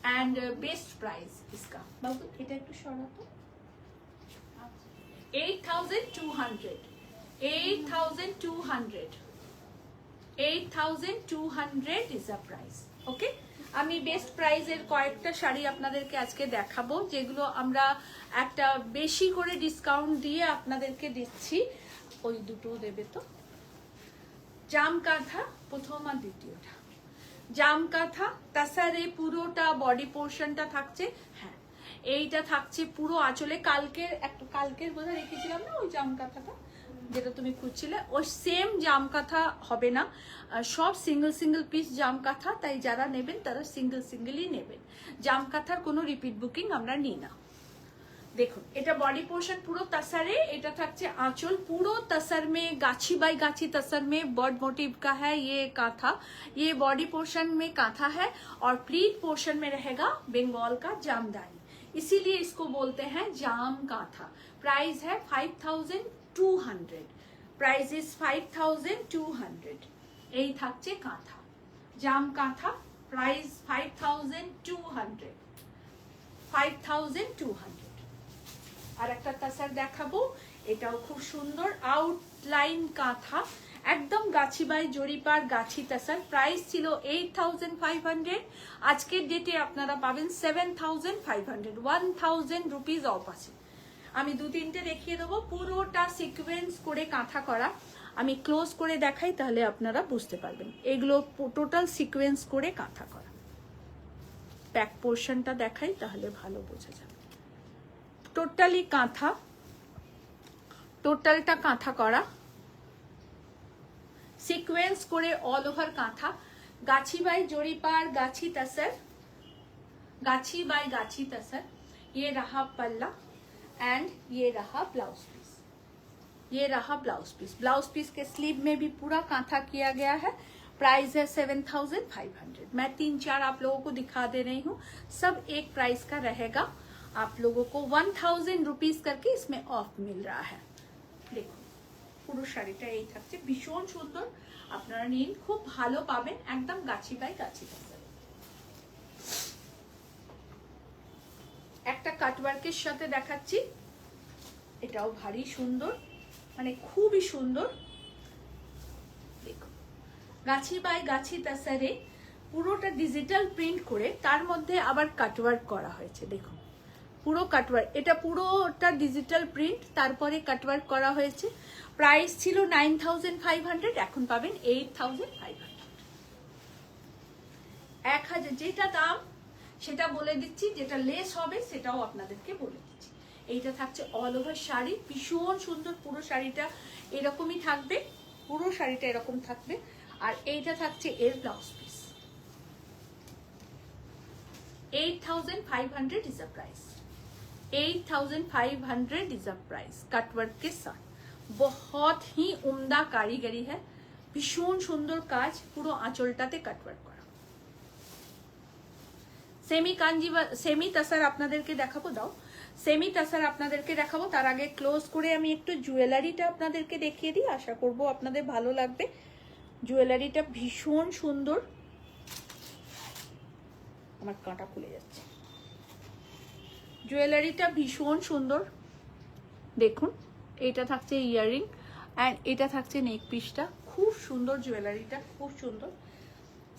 and best price इसका। बाबू এটা একটু সরাতো। 8,200 is the price। ওকে, আমি বেস্ট প্রাইজের কয়েকটা শাড়ি আপনাদেরকে আজকে দেখাবো, যেগুলো আমরা একটা বেশি করে ডিসকাউন্ট দিয়ে আপনাদেরকে দিচ্ছি। ওই দুটো দেবে তো। জাম কাঁথা প্রথম আর দ্বিতীয়টা, জাম কাঁথা তাসারে পুরোটা বডি পোর্শনটা থাকছে। হ্যাঁ, এইটা থাকছে পুরো আঁচলে। কালকের বোধহয় রেখেছিলাম না ওই জাম কাঁথাটা, যেটা তুমি খুঁজছিলে, ওই সেম জাম কাঁথা হবে না, সব সিঙ্গেল সিঙ্গেল পিস জাম কাঁথা। তাই যারা নেবেন তারা সিঙ্গেল সিঙ্গেলই নেবেন। জাম কাঁথার কোনো রিপিট বুকিং আমরা নিই না। দেখুন, এটা बॉडी पोर्शन पूरा तसर है। এটা থাকছে आंचल, पूरा तसर में गाछी बाई गाछी तसर में बर्ड मोटिव का है ये कांथा। ये बॉडी पोर्शन में कांथा है और प्लीट पोर्शन में रहेगा बंगाल का जामदानी, इसीलिए इसको बोलते हैं जाम कांथा। प्राइस है 5,200। Price is 5,200। এই থাকছে কাঁথা, জাম কাঁথা। প্রাইস 5,200। 5,200। আর একটা তাসার দেখাবো, এটাও খুব সুন্দর আউটলাইন কাঁথা, একদম গাছি বাই জরিপার গাছি তাসার। প্রাইস ছিল 8,500, আজকের ডেটে আপনারা পাবেন 7,500। 1,000 রুপিস অফ আছে। আমি দু তিনটে দেখিয়ে দেবো। পুরোটা সিকোয়েন্স করে কাঁথা করা, আমি ক্লোজ করে দেখাই তাহলে আপনারা বুঝতে পারবেন। এগুলো টোটাল সিকোয়েন্স করে কাঁথা করা। ব্যাক পোর্শনটা দেখাই তাহলে ভালো বোঝা যাবে। টোটালি কাঁথা, টোটালটা কাঁথা করা, সিকোয়েন্স করে অল ওভার কাঁথা। গাছি বাই জরিপার গাছি तसर, गाछी बाय गाछी तसर। ये रहा पल्ला एंड ये रहा ब्लाउज पीस। ये रहा ब्लाउज पीस। ब्लाउज पीस के स्लीव में भी पूरा कांथा किया गया है। प्राइस है 7,500। मैं 3-4 आप लोगों को दिखा दे रही हूँ, सब एक प्राइस का रहेगा। आप लोगों को 1,000 रुपीज करके इसमें ऑफ मिल रहा है। देखो পুরো শাড়িটা এই থাকছে, ভীষণ সুন্দর। আপনারা নিন, খুব ভালো পাবেন, একদম গাছি বাই গাছি। একটা কাটওয়ার্কের সাথে দেখাচ্ছি, এটাও ভারী সুন্দর, মানে খুবই সুন্দর। দেখো, গাছি বাই গাছি তাসারে পুরোটা ডিজিটাল প্রিন্ট করে তার মধ্যে আবার কাটওয়ার্ক করা হয়েছে। দেখুন পুরো কাটওয়ার্ক, এটা পুরোটা ডিজিটাল প্রিন্ট, তারপরে কাটওয়ার্ক করা হয়েছে। প্রাইস ছিল 9,500, এখন পাবেন 8,500। 1,000 যেটা দাম সেটা বলে দিচ্ছি, যেটা লেস হবে সেটাও আপনাদেরকে বলে দিচ্ছি। এইটা থাকছে অল ওভার শাড়ি, ভীষণ সুন্দর। পুরো শাড়িটা এরকমই থাকবে, পুরো শাড়িটা এরকম থাকবে। আর এইটা থাকছে এর blouse piece. 8,500 is the price. 8,500 is the price cutwork के साथ। बहुत ही उम्दा कारीगरी है, भीषण सुंदर काज, পুরো আঁচলটাতে কাটওয়ার্ক করা। সেমি কাঞ্জি সেমি তাসার আপনাদেরকে দেখাবো। দাও সেমি তাসার আপনাদেরকে দেখাবো, তার আগে ক্লোজ করে আমি একটু জুয়েলারিটা আপনাদেরকে দেখিয়ে দিই, আশা করব আপনাদের ভালো লাগবে। জুয়েলারিটা ভীষণ সুন্দর। আমার কাঁটা খুলে যাচ্ছে। জুয়েলারিটা ভীষণ সুন্দর, দেখুন এটা থাকছে ইয়াররিং অ্যান্ড এটা থাকছে নেক পিসটা, খুব সুন্দর জুয়েলারিটা, খুব সুন্দর।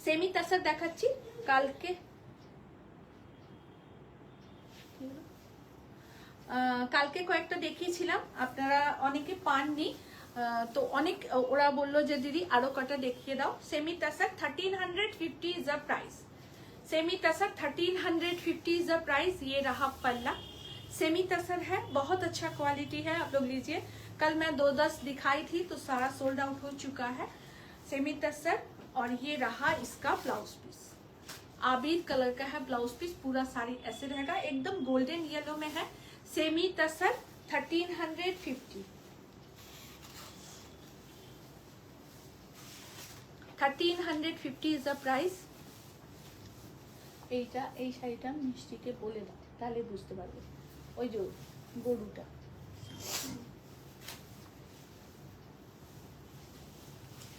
সেমি তাসার দেখাচ্ছি, কালকে কয়েকটা দেখিয়েছিলাম, আপনারা অনেকে পাননি, তো অনেক ওরা বললো যে দিদি আরো কটা দেখিয়ে দাও। Semi tussar 1350 is the price. Semi tussar 1350 is the price. ये रहा पल्ला, सेमी तसर है, बहुत अच्छा क्वालिटी है, आप लोग लीजिए। कल मैं 2-10 दिखाई थी तो सारा सोल्ड आउट हो चुका है। सेमी तसर, और ये रहा इसका ब्लाउज पीस, आबिर कलर का है ब्लाउज पीस, पूरा साड़ी ऐसे रहेगा, एकदम गोल्डन येलो में है। Semi tussar 1350, 1350 is the price. এইটা, এই শাড়িটা মিষ্টিকে বলে দাও, তাহলে বুঝতে পারবে। ওই যে গরুটা,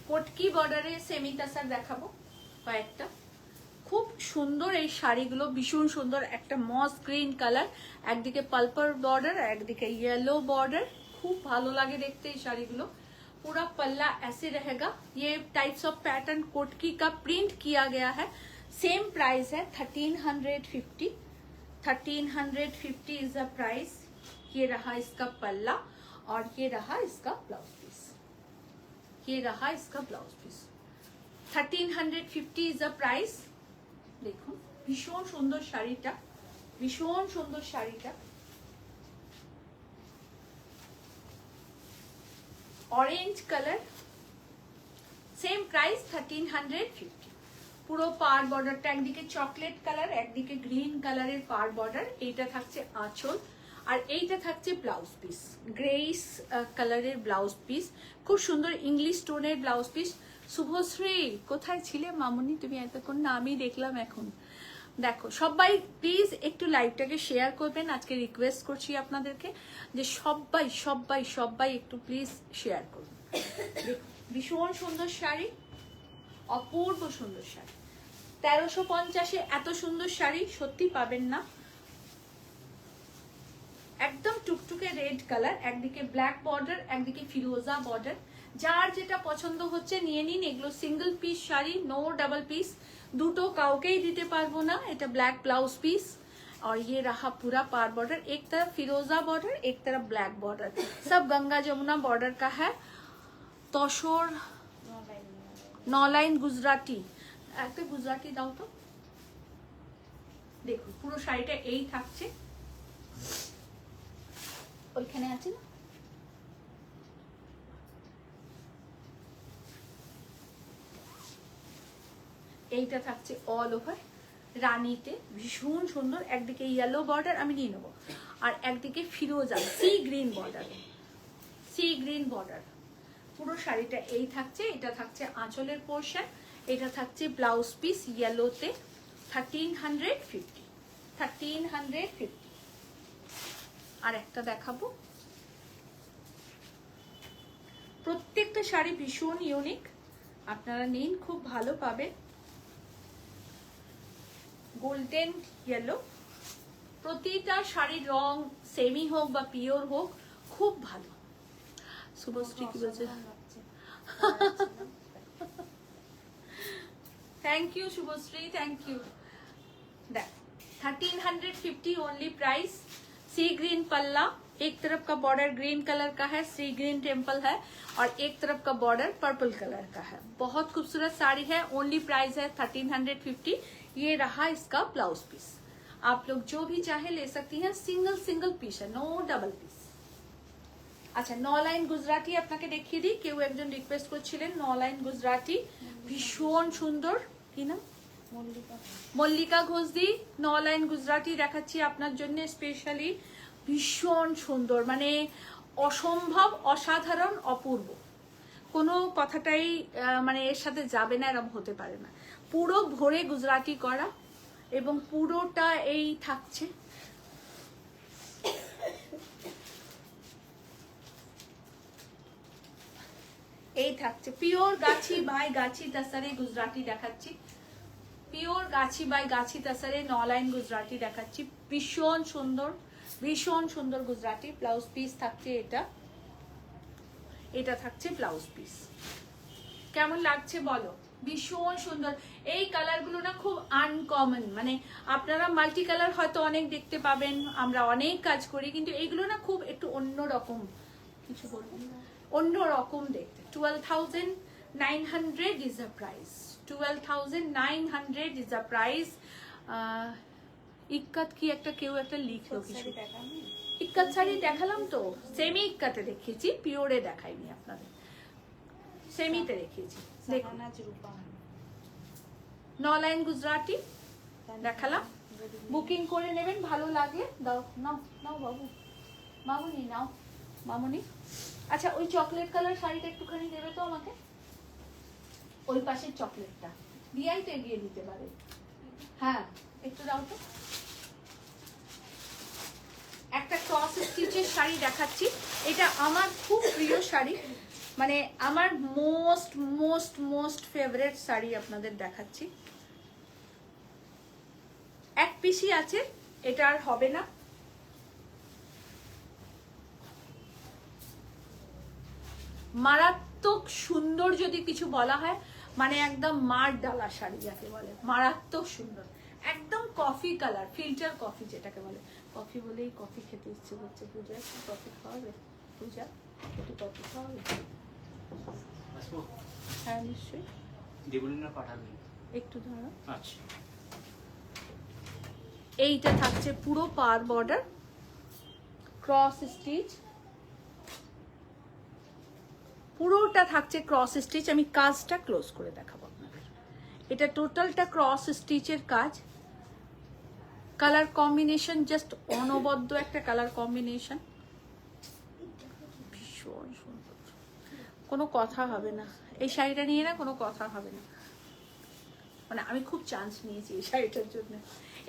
পটকি বর্ডারে সেমি তাসার দেখাবো কয়েকটা, খুব সুন্দর এই শাড়িগুলো, ভীষণ সুন্দর। একটা মস গ্রিন কালার, একদিকে পার্পল বর্ডার, একদিকে येलो बॉर्डर, खूब ভালো লাগে দেখতে এই শাড়িগুলো। पूरा पल्ला ऐसे रहेगा, ये टाइप्स ऑफ पैटर्न कोटकी का प्रिंट किया गया है। सेम प्राइस है 1350, 1350 इज द प्राइस। ये रहा इसका पल्ला और ये रहा इसका ब्लाउज पीस, ये रहा इसका blouse piece. 1350 is the price. देखो भीषण सुंदर শাড়িটা, ভীষণ সুন্দর শাড়িটা, ऑरेंज कलर, सेम प्राइस 1350। পুরো পার বর্ডারটা একদিকে চকলেট কালার, একদিকে গ্রিন কালারের পার বর্ডার, এইটা থাকছে আঁচল আর এইটা থাকছে ব্লাউজ পিস, গ্রেইস কালারের ব্লাউজ পিস, খুব সুন্দর ইংলিশ টোনের ব্লাউজ পিস। শুভশ্রী কোথায় ছিলে মামুনি, তুমি এতক্ষণ না, আমি দেখলাম এখন। দেখো সবাই প্লিজ একটু লাইভটাকে শেয়ার করবেন, আজকে রিকোয়েস্ট করছি আপনাদেরকে যে সবাই সবাই সবাই একটু প্লিজ শেয়ার করুন। ভীষণ সুন্দর শাড়ি, অপূর্ব সুন্দর শাড়ি, 1350-এ এত সুন্দর শাড়ি সত্যি পাবেন না। একদম টুকটুকে রেড কালার, একদিকে ব্ল্যাক বর্ডার, একদিকে ফিরোজা বর্ডার, যার যেটা পছন্দ হচ্ছে নিয়ে নিন। এগুলো single piece sari, no double piece, দুটো কাউকেই দিতে পারবো না। এটা ব্ল্যাক ब्लाउज पीस और ये रहा पूरा पार बॉर्डर, एक तरफ फिरोजा बॉर्डर, एक तरफ ब्लैक बॉर्डर, सब गंगा जमुना बॉर्डर का है। तसर 9 लाइन गुजराती, একটা গুজরাটি দাও তো। দেখো পুরো শাড়িটা এই থাকছে, ওইখানে আছে না, এইটা থাকছে অল ওভার রানীতে, ভীষণ সুন্দর। একদিকে ইয়েলো বর্ডার, আমি নিয়ে নেবো, আর একদিকে ফিরোজা sea green border, sea green border. পুরো শাড়িটা এই থাকছে, এটা থাকছে আঁচলের পোর্শন, এটা থাকছে ব্লাউজ পিস ইয়েলোতে। 1350, 1350। আর একটা দেখাবো, প্রত্যেকটা শাড়ি ভীষণ ইউনিক, আপনারা নিন, খুব ভালো পাবেন। গোল্ডেন ইয়েলো, প্রতিটা শাড়ির রং সেমি হোক বা পিওর হোক, খুব ভালো। শুভশ্রী কি বলছে? Thank you Shubhashree, thank you. देख 1350 ओनली प्राइस। सी ग्रीन पल्ला, एक तरफ का बॉर्डर ग्रीन कलर का है, सी ग्रीन टेम्पल है, और एक तरफ का बॉर्डर पर्पल कलर का है। बहुत खूबसूरत साड़ी है, ओनली प्राइस है 1350। ये रहा इसका ब्लाउज पीस, आप लोग जो भी चाहे ले सकती हैं, सिंगल सिंगल पीस है, नो डबल पीस। আচ্ছা 9 লাইন গুজরাটি আপনাকে দেখিয়ে দিই, কেউ একজন রিকোয়েস্ট করছিলেন 9 লাইন গুজরাটি, ভীষণ সুন্দর। কি নাম? মল্লিকা ঘোষদি। 9 লাইন গুজরাটি দেখাচ্ছি আপনার জন্য স্পেশালি, ভীষণ সুন্দর, মানে অসম্ভব, অসাধারণ, অপূর্ব, কোনো কথাটাই মানে এর সাথে যাবে না, এরকম হতে পারে না। পুরো ভরে গুজরাটি করা এবং পুরোটা এই থাকছে। এই থাকছে পিওর গাছি বাই গাছি তাসারে গুজরাটি দেখাচ্ছি, pure Gachhi by Gachhi তাসারে 9 line Gujarati দেখাচ্ছি, ভীষণ সুন্দর গুজরাটি। ব্লাউজ পিস থাকছে এটা থাকছে ব্লাউজ পিস। কেমন লাগছে বলো? ভীষণ সুন্দর। এই কালারগুলো না খুব আনকমন, মানে আপনারা মাল্টি কালার হয়তো অনেক দেখতে পাবেন, আমরা অনেক কাজ করি, কিন্তু এইগুলো না খুব একটু অন্যরকম, কিছু বলবো অন্যরকম দেখতে। 12,900 is the price, 12,900 is the price। ইক্কাত কি একটা কেউ একটা লিখলো কিছু, ইক্কাত শাড়ি দেখালাম তো, সেমি ইক্কাতে দেখিয়েছি, পিওরে দেখাইনি আপনাদের, সেমিতে দেখিয়েছি। দেখুন 9 লাইন গুজরাটি দেখালাম, বুকিং করে নেবেন, ভালো লাগলে দাও। নাও নাও বাবু, মামুনি নাও, মামুনি। আচ্ছা ওই চকলেট কালার শাড়িটা একটুখানি দেবে তো আমাকে, ওই পাশের চকলেটটা দিয়াই তো এগিয়ে দিতে পারে। হ্যাঁ একটু দাও তো। একটা ক্রস স্টিচের শাড়ি দেখাচ্ছি, এটা আমার খুব প্রিয় শাড়ি, মানে আমার most most most favourite sari আপনাদের দেখাচ্ছি। এক পিসই আছে, এটা আর হবে না। মারাত্মক সুন্দর যদি কিছু বলা হয়, মানে একদম মার ডালা শাড়ি যাকে বলে, মারাত্মক সুন্দর, একদম কফি কালার, ফিল্টার কফি যেটাকে বলে। কফি বলেই কফি খেতে ইচ্ছে করছে। পূজা একটু কফি খাওয়াবে? পূজা একটু কফি খাওয়াবে? হ্যাঁ নিশ্চয়ই, একটু ধরো। আচ্ছা, এইটা থাকছে পুরো পার বর্ডার, ক্রস স্টিচ, পুরোটা থাকছে ক্রস স্টিচ। আমি কাজটা ক্লোজ করে দেখাবো আপনাদের। এটা টোটালটা ক্রস স্টিচের কাজ। কালার কম্বিনেশন জাস্ট অনবদ্য একটা কালার কম্বিনেশন, ভীষণ সুন্দর, কোনো কথা হবে না এই শাড়িটা নিয়ে, না কোনো কথা হবে না, মানে আমি খুব চান্স নিয়েছি এই শাড়িটার জন্য।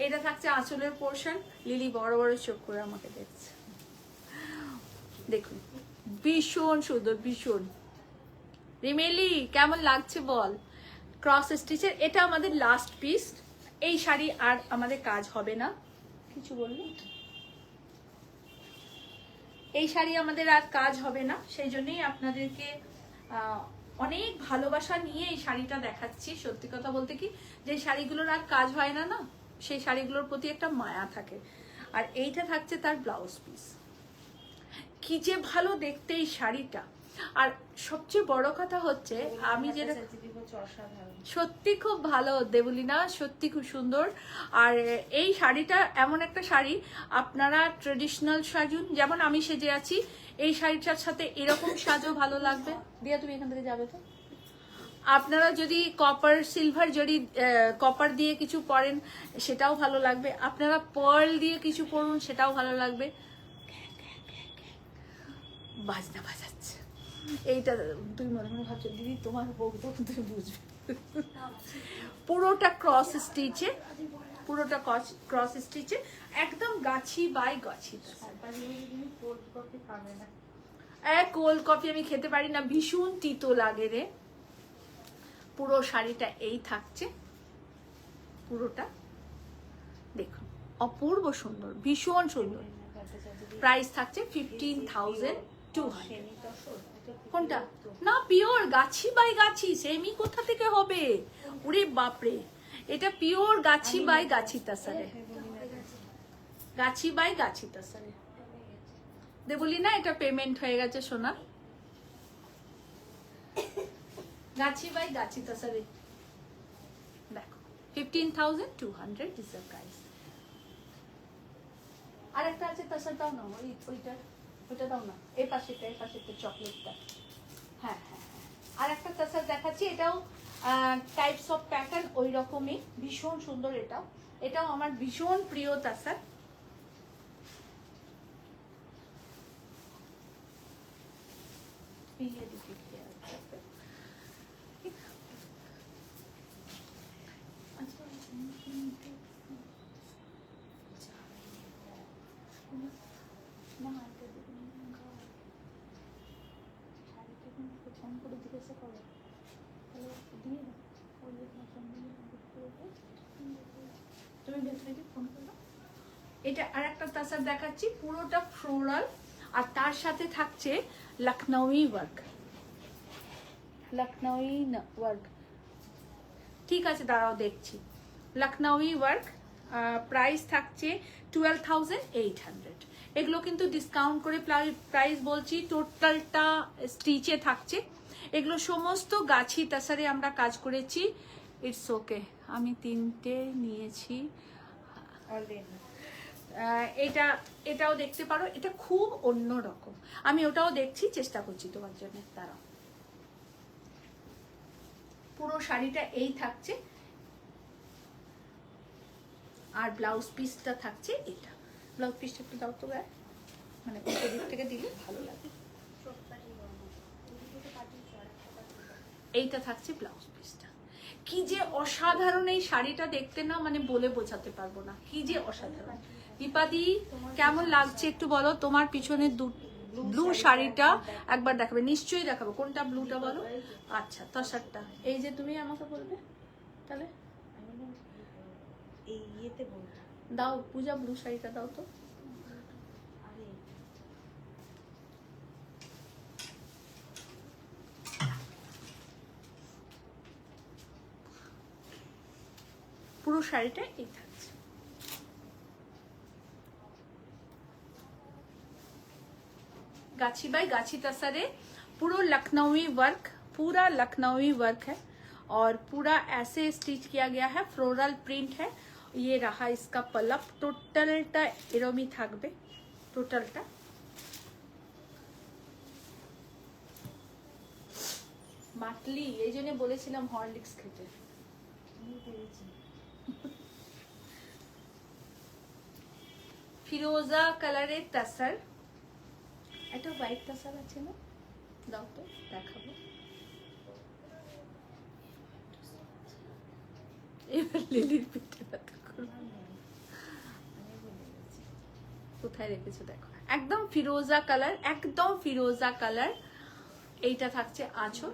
এটা থাকছে আঁচলের পোর্শন, লিলি বড় বড় চোখ করে আমাকে দেখছে, দেখুন ভীষণ সুন্দর, ভীষণ। রিমেলি কেমন লাগছে বল? ক্রস স্টিচের এটা আমাদের লাস্ট পিস, এই শাড়ি আর আমাদের কাজ হবে না। কিছু বললি? এই শাড়ি আমাদের আর কাজ হবে না, সেই জন্যই আপনাদেরকে অনেক ভালোবাসা নিয়ে এই শাড়িটা দেখাচ্ছি। সত্যি কথা বলতে কি, যে শাড়িগুলোর আর কাজ হয় না না, সেই শাড়িগুলোর প্রতি একটা মায়া থাকে। আর এইটা থাকছে তার ব্লাউজ পিস। কি যে ভালো দেখতে এই শাড়িটা। আর সবচেয়ে বড় কথা হচ্ছে, আমি যেটা সত্যি খুব ভালো দেবলীনা, সত্যি খুব সুন্দর। আর এই শাড়িটা এমন একটা শাড়ি, আপনারা ট্রেডিশনাল সাজুন, যেমন আমি সেজে আছি, এই শাড়িটার সাথে এরকম সাজও ভালো লাগবে। দিয়া তুমি এখান থেকে যাবে তো। আপনারা যদি কপার সিলভার জড়ি কপার দিয়ে কিছু পরেন সেটাও ভালো লাগবে, আপনারা পার্ল দিয়ে কিছু পরুন সেটাও ভালো লাগবে। বাজনা বাজাচ্ছে এইটা, তুমি মনে মনে ভাবছো দিদি তোমার বউ তো তুমি বুঝবে। পুরোটা ক্রস স্টিচে, পুরোটা ক্রস স্টিচে, একদম গাছি বাই গাছি। কোল্ড কফি আমি খেতে পারি না, ভীষণ তিতো লাগে রে। পুরো শাড়িটা এই থাকছে, পুরোটা দেখুন অপূর্ব সুন্দর, ভীষণ সুন্দর। প্রাইস থাকছে 15,200। কোনটা? না pure Gachhi by Gachhi, semi কোথা থেকে হবে? ওরে বাপরে, এটা pure Gachhi by Gachhi তাসারে, Gachhi by গাছি তাসারে। বলি না এটা পেমেন্ট হয়ে গেছে সোনা, গাছি বাই গাছি তাসারে। দেখো 15,200 is the price। আর একটা আছে তাসার, দাও না ওইটা দাও না, এই পাশেটা চকলেটটা। হ্যাঁ হ্যাঁ হ্যাঁ, আর একটা তাসার দেখাচ্ছি, এটাও টাইপস অফ প্যাটার্ন ওই রকমই, ভীষণ সুন্দর। এটাও আমার ভীষণ প্রিয় তাসার। ফোন করে জিজ্ঞাসা করো, তাহলে দিয়ে দাও। তুমি ভেতরে গিয়ে ফোন করো। এটা আর একটা তাসার দেখাচ্ছি, পুরোটা ফ্লোরাল আর তার সাথে থাকছে লখনউই ওয়ার্ক। লখনউই ওয়ার্ক, ঠিক আছে দাঁড়াও দেখছি। লখনউই ওয়ার্ক, প্রাইস থাকছে 12,800। এগুলো কিন্তু ডিসকাউন্ট করে প্রাইস বলছি, টোটালটা স্টিচে থাকছে। এগুলো সমস্ত গাছি তাসারে আমরা কাজ করেছি। ইটস ওকে, আমি 3টে নিয়েছি। এটাও দেখতে পারো, এটা খুব অন্য রকম। আমি ওটাও দেখছি, চেষ্টা করছি তোমার জন্য, দাঁড়াও। পুরো শাড়িটা এই থাকছে আর ব্লাউজ পিসটা থাকছে এটা। ব্লাউজ পিসটা একটু দাও তো গায়ে, মানে উল্টো দিক থেকে দিলে ভালো লাগে। এইটা থাকছে ব্লাউজ পিসটা। কি যে অসাধারণ এই শাড়িটা দেখতে, না মানে বলে বোঝাতে পারবো না, কি যে অসাধারণ। দীপাদি কেমন লাগছে একটু বলো। তোমার পিছনে ব্লু শাড়িটা একবার দেখাবে, নিশ্চয়ই দেখাবো। কোনটা ব্লুটা বলো? আচ্ছা তসারটা, এই যে তুমি আমাকে বলবে তাহলে এই ইয়েতে বলবো। দাও পূজা, ব্লু শাড়িটা দাও তো। আরে পুরো শাড়িটা এই থাকছে। गाछी बाई गाछी तसरे पूरा लखनवी वर्क, पूरा लखनवी वर्क है और पूरा ऐसे स्टिच किया गया है, फ्लोरल प्रिंट है। ये रहा इसका पल्लव, टोटलटा एरमी থাকবে, টোটালটা। মাটলি এই জন্য বলেছিলাম হরলিক্স খেতে। আমি পেরেছি। ফিরোজা কালারের তাসার, এটা হোয়াইট তাসার আছে না, দাও তো দেখাবো। এবার লিলির পিঠে ব্যথা করবো। কোথায় রেখেছো দেখো, একদম ফিরোজা কালার, একদম ফিরোজা কালার। এইটা থাকছে আঁচল,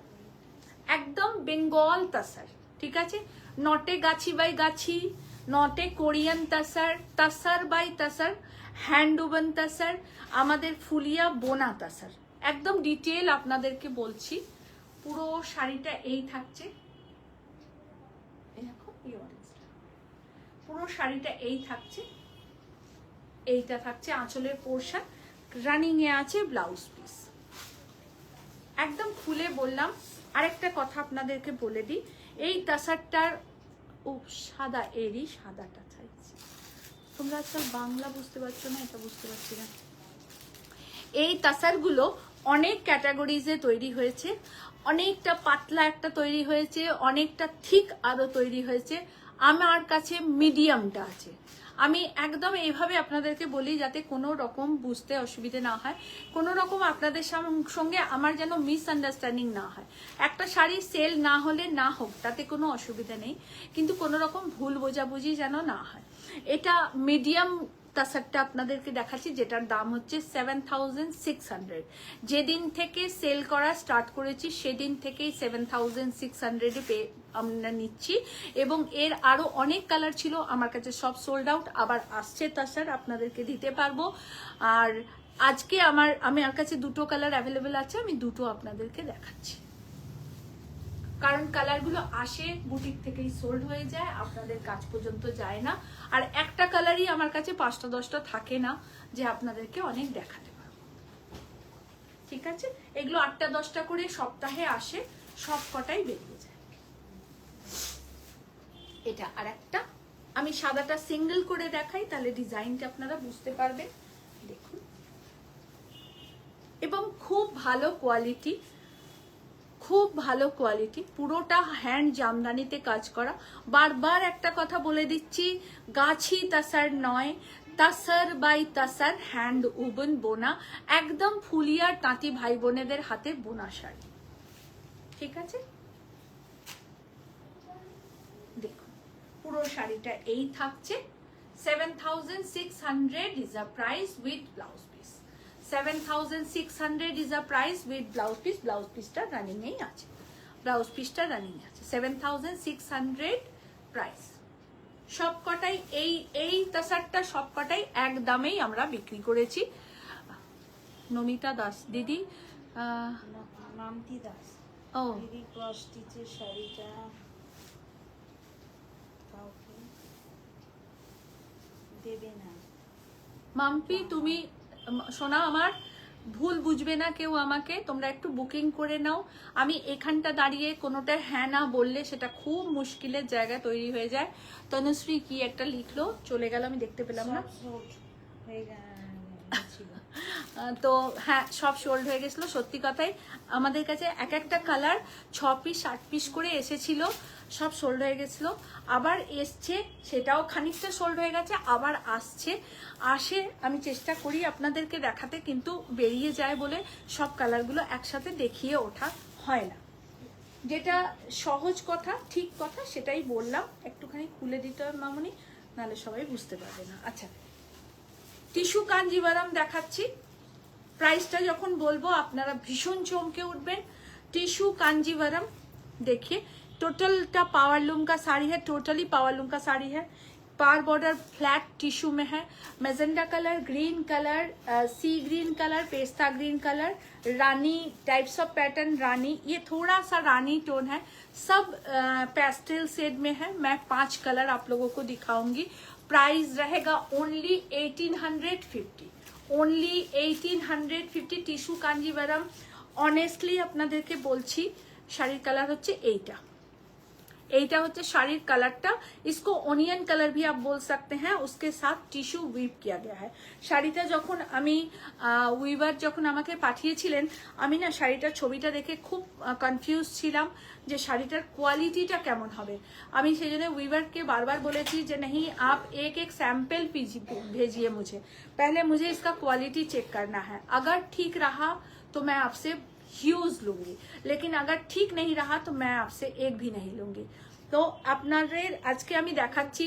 একদম বেঙ্গল তাসার, ঠিক আছে। নটে গাছি বাই গাছি, নটে Korean tussar, tussar by tussar, hand woven tussar, আমাদের ফুলিয়া বোনা তাসার। একদম ডিটেল আপনাদেরকে বলছি। পুরো শাড়িটা এই থাকছে, পুরো শাড়িটা এই থাকছে। এইটা থাকছে আঁচলের পোর্শন, রানিং এ আছে ব্লাউজ পিস। একদম খুলে বললাম। আরেকটা কথা আপনাদেরকে বলে দিই, এই তাসারটার সাদা, এরই সাদাটা চাইছি। তোমরা আজকাল বাংলা বুঝতে পারছো না, এটা বুঝতে পারছি না। এই তাসারগুলো অনেক ক্যাটাগরিজে তৈরি হয়েছে, অনেকটা পাতলা একটা তৈরি হয়েছে, অনেকটা থিক আরো তৈরি হয়েছে। আমার কাছে মিডিয়ামটা আছে। আমি একদম এইভাবে আপনাদেরকে বলি যাতে কোনো রকম বুঝতে অসুবিধে না হয়, কোনো রকম আপনাদের সঙ্গে আমার যেন মিসআন্ডারস্ট্যান্ডিং না হয়। একটা শাড়ি সেল না হলে না হোক, তাতে কোনো অসুবিধা নেই, কিন্তু কোনো রকম ভুল বোঝাবুঝি যেন না হয়। এটা মিডিয়াম তাসারটা আপনাদেরকে দেখাচ্ছি, যেটার দাম হচ্ছে 7,600। যেদিন থেকে সেল করা স্টার্ট করেছি সেদিন থেকেই 7,600 আমরা নিচ্ছি। এবং এর আরো অনেক কালার ছিল আমার কাছে, সব সোল্ড আউট। আবার আসছে তাসার, আপনাদেরকে দিতে পারবো। আর আজকে আমার কাছে দুটো কালার অ্যাভেলেবেল আছে, আমি দুটো আপনাদেরকে দেখাচ্ছি। কারণ কালারগুলো আসে বুটিক থেকেই সোল্ড হয়ে যায়, আপনাদের কাছ পর্যন্ত যায় না। আর একটা কালারই আমার কাছে 5টা 10টা থাকে না যে আপনাদেরকে অনেক দেখাতে পারবো, ঠিক আছে। এগুলো 8টা 10টা করে সপ্তাহে আসে, সব কটাই বেরিয়ে যায়। এটা আর একটা, আমি সাদাটা সিঙ্গেল করে দেখাই, তাহলে ডিজাইনটা আপনারা বুঝতে পারবেন। দেখুন, এবং খুব ভালো কোয়ালিটি, খুব ভালো কোয়ালিটি, পুরোটা হ্যান্ড জামদানিতে কাজ করা। বারবার একটা কথা বলে দিচ্ছি, গাছি তাসার নয়, তাসার বাই তাসার, হ্যান্ড উবন বোনা, একদম ফুলিয়ার তাঁতি ভাই বোনেদের হাতে বোনা শাড়ি, ঠিক আছে। দেখুন পুরো শাড়িটা এই থাকছে। 7,600 is a price with blouse piece. 7,600 is a price with blouse piece. Blouse piece টা রানিং এই আছে, ব্লাউজ পিসটা রানিং আছে। 7,600 প্রাইস। সবকটাই এই তাসারটা সবকটাই এক দামেই আমরা বিক্রি করেছি। নমিতা দাস দিদি, মামতি দাস ও দিদি ক্রস স্টিচের শাড়িটা কাউকে দেবে না। মাম্পি তুমি শোনা, আমার ভুল বুঝবে না কেউ আমাকে, তোমরা একটু বুকিং করে নাও। আমি এখানটা দাঁড়িয়ে কোনোটা হ্যাঁ না বললে সেটা খুব মুশকিলের জায়গা তৈরি হয়ে যায়। তনুশ্রী কি একটা লিখলো, চলে গেল, আমি দেখতে পেলাম না। তো হ্যাঁ, সব সোল্ড হয়ে গেছিলো। সত্যি কথাই আমাদের কাছে এক একটা কালার 6 পিস 8 পিস করে এসেছিল, সব সোল্ড হয়ে গেছিল। আবার এসছে, সেটাও খানিকটা সোল্ড হয়ে গেছে, আবার আসে। আমি চেষ্টা করি আপনাদেরকে দেখাতে, কিন্তু বেরিয়ে যায় বলে সব কালারগুলো একসাথে দেখিয়ে ওঠা হয় না। যেটা সহজ কথা, ঠিক কথা, সেটাই বললাম। একটুখানি খুলে দিতে হবে মামনি, নাহলে সবাই বুঝতে পারবে না। আচ্ছা, টিস্যু কাঞ্জিভারাম দেখাচ্ছি। প্রাইসটা যখন বলবো আপনারা ভীষণ চমকে उठবেন। टिश्यू कांजीवरम देखिए, टोटलटा पावरलूम का साड़ी है, टोटली पावरलूम का साड़ी है। पार बॉर्डर फ्लैट टिश्यू में है, magenta colour, green colour, sea green colour, पेस्ता ग्रीन कलर, रानी टाइप्स ऑफ पैटर्न, रानी, ये थोड़ा सा रानी टोन है। सब पेस्टल शेड में है। मैं 5 कलर आप लोगों को दिखाऊंगी। प्राइस रहेगा only 1850, only 1850। Tissue Kanjivaram honestly আপনাদেরকে বলছি, শাড়ির কালার হচ্ছে এইটা হচ্ছে শাড়ির কালারটা। इसको ओनियन कलर भी आप बोल सकते हैं। उसके साथ टिश्यू वीव किया गया है। শাড়িটা যখন আমি উইভার যখন আমাকে পাঠিয়েছিলেন, আমি না শাড়িটার ছবিটা দেখে খুব কনফিউজ ছিলাম যে শাড়িটার কোয়ালিটিটা কেমন হবে। আমি সেই জন্য উইভারকে বারবার বলেছি যে नहीं, आप एक एक सैंपल भेजिए मुझे, पहले मुझे इसका क्वालिटी चेक करना है। अगर ठीक रहा तो मैं आपसे ह्यूज लूंगी, लेकिन अगर ठीक नहीं रहा तो मैं आपसे एक भी नहीं लूंगी। तो আপনাদের আজকে আমি দেখাচ্ছি,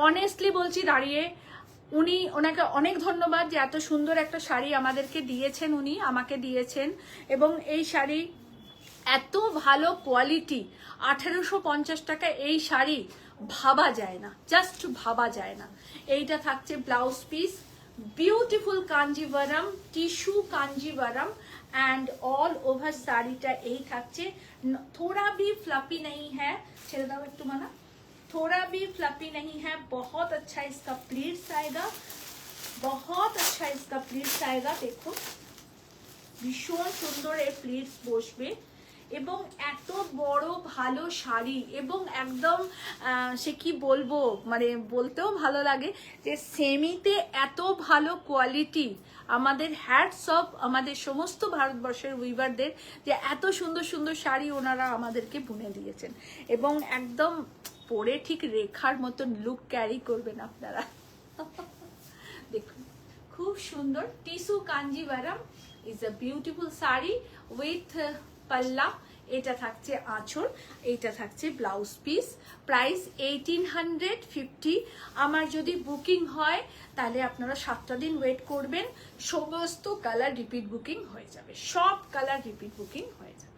অনেস্টলি বলছি দাঁড়িয়ে, ওনাকে অনেক ধন্যবাদ যে এত সুন্দর একটা শাড়ি আমাদেরকে দিয়েছেন, উনি আমাকে দিয়েছেন। এবং এই শাড়ি এত ভালো কোয়ালিটি, 1850 টাকা এই শাড়ি ভাবা যায় না, জাস্ট ভাবা যায় না। এইটা থাকছে blouse piece, beautiful Kanjeevaram, tissue Kanjeevaram and all over साड़ीटा यही থাকছে। थोड़ा भी फ्लफी नहीं है, ছেড়ে দাও একটু মানা, थोड़ा भी फ्लफी नहीं है। बहुत अच्छा इसका प्लीट्स आएगा, बहुत अच्छा इसका प्लीट्स आएगा। देखो ভীষণ সুন্দর এই প্লিটস বসবে, এবং এত বড় ভালো শাড়ি, এবং একদম সে কি বলবো, মানে বলতেও ভালো লাগে যে সেমিতে এত ভালো কোয়ালিটি। আমাদের হ্যাটস অফ আমাদের সমস্ত ভারতবর্ষের উইভারদের, যে এত সুন্দর সুন্দর শাড়ি ওনারা আমাদেরকে বুনে দিয়েছেন, এবং একদম পরে ঠিক রেখার মতন লুক ক্যারি করবেন আপনারা। দেখুন খুব সুন্দর। Tissue Kanjivaram is a beautiful sari with পাল্লা। এটা থাকছে আঁচল, এটা থাকছে ব্লাউজ পিস। প্রাইস 1850। আমার যদি বুকিং হয় তাহলে আপনারা 7টা দিন ওয়েট করবেন, সমস্ত কালার রিপিট বুকিং হয়ে যাবে, সব কালার রিপিট বুকিং হয়ে যাবে।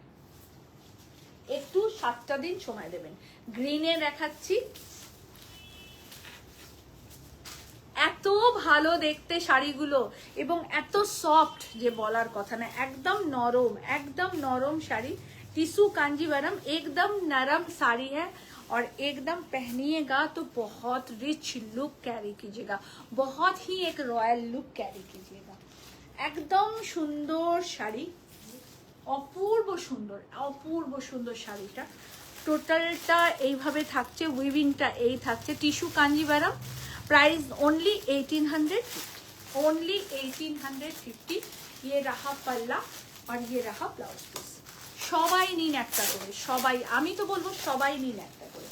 একটু 7টা দিন সময় দেবেন। গ্রিনে দেখাচ্ছি, এত ভালো দেখতে শাড়িগুলো, এবং এত সফট যে বলার কথা না, একদম নরম, একদম নরম শাড়ি। टिश्यू कांजीवरम एकदम नरम साड़ी है, और एकदम पहनिएगा तो बहुत रिच लुक कैरी कीजिएगा, बहुत ही एक रॉयल लुक कैरी कीजिएगा। एकदम सुंदर শাড়ি, অপূর্ব সুন্দর, অপূর্ব সুন্দর শাড়িটা। টোটালটা এইভাবে থাকছে, উইভিংটা এই থাকছে। Tissue Kanjivaram, price only 1850, only 1850। ये रहा पल्ला और ये रहा ब्लाउज पीस। সবাই নিন একটা করে, সবাই, আমি তো বলবো সবাই নিন একটা করে।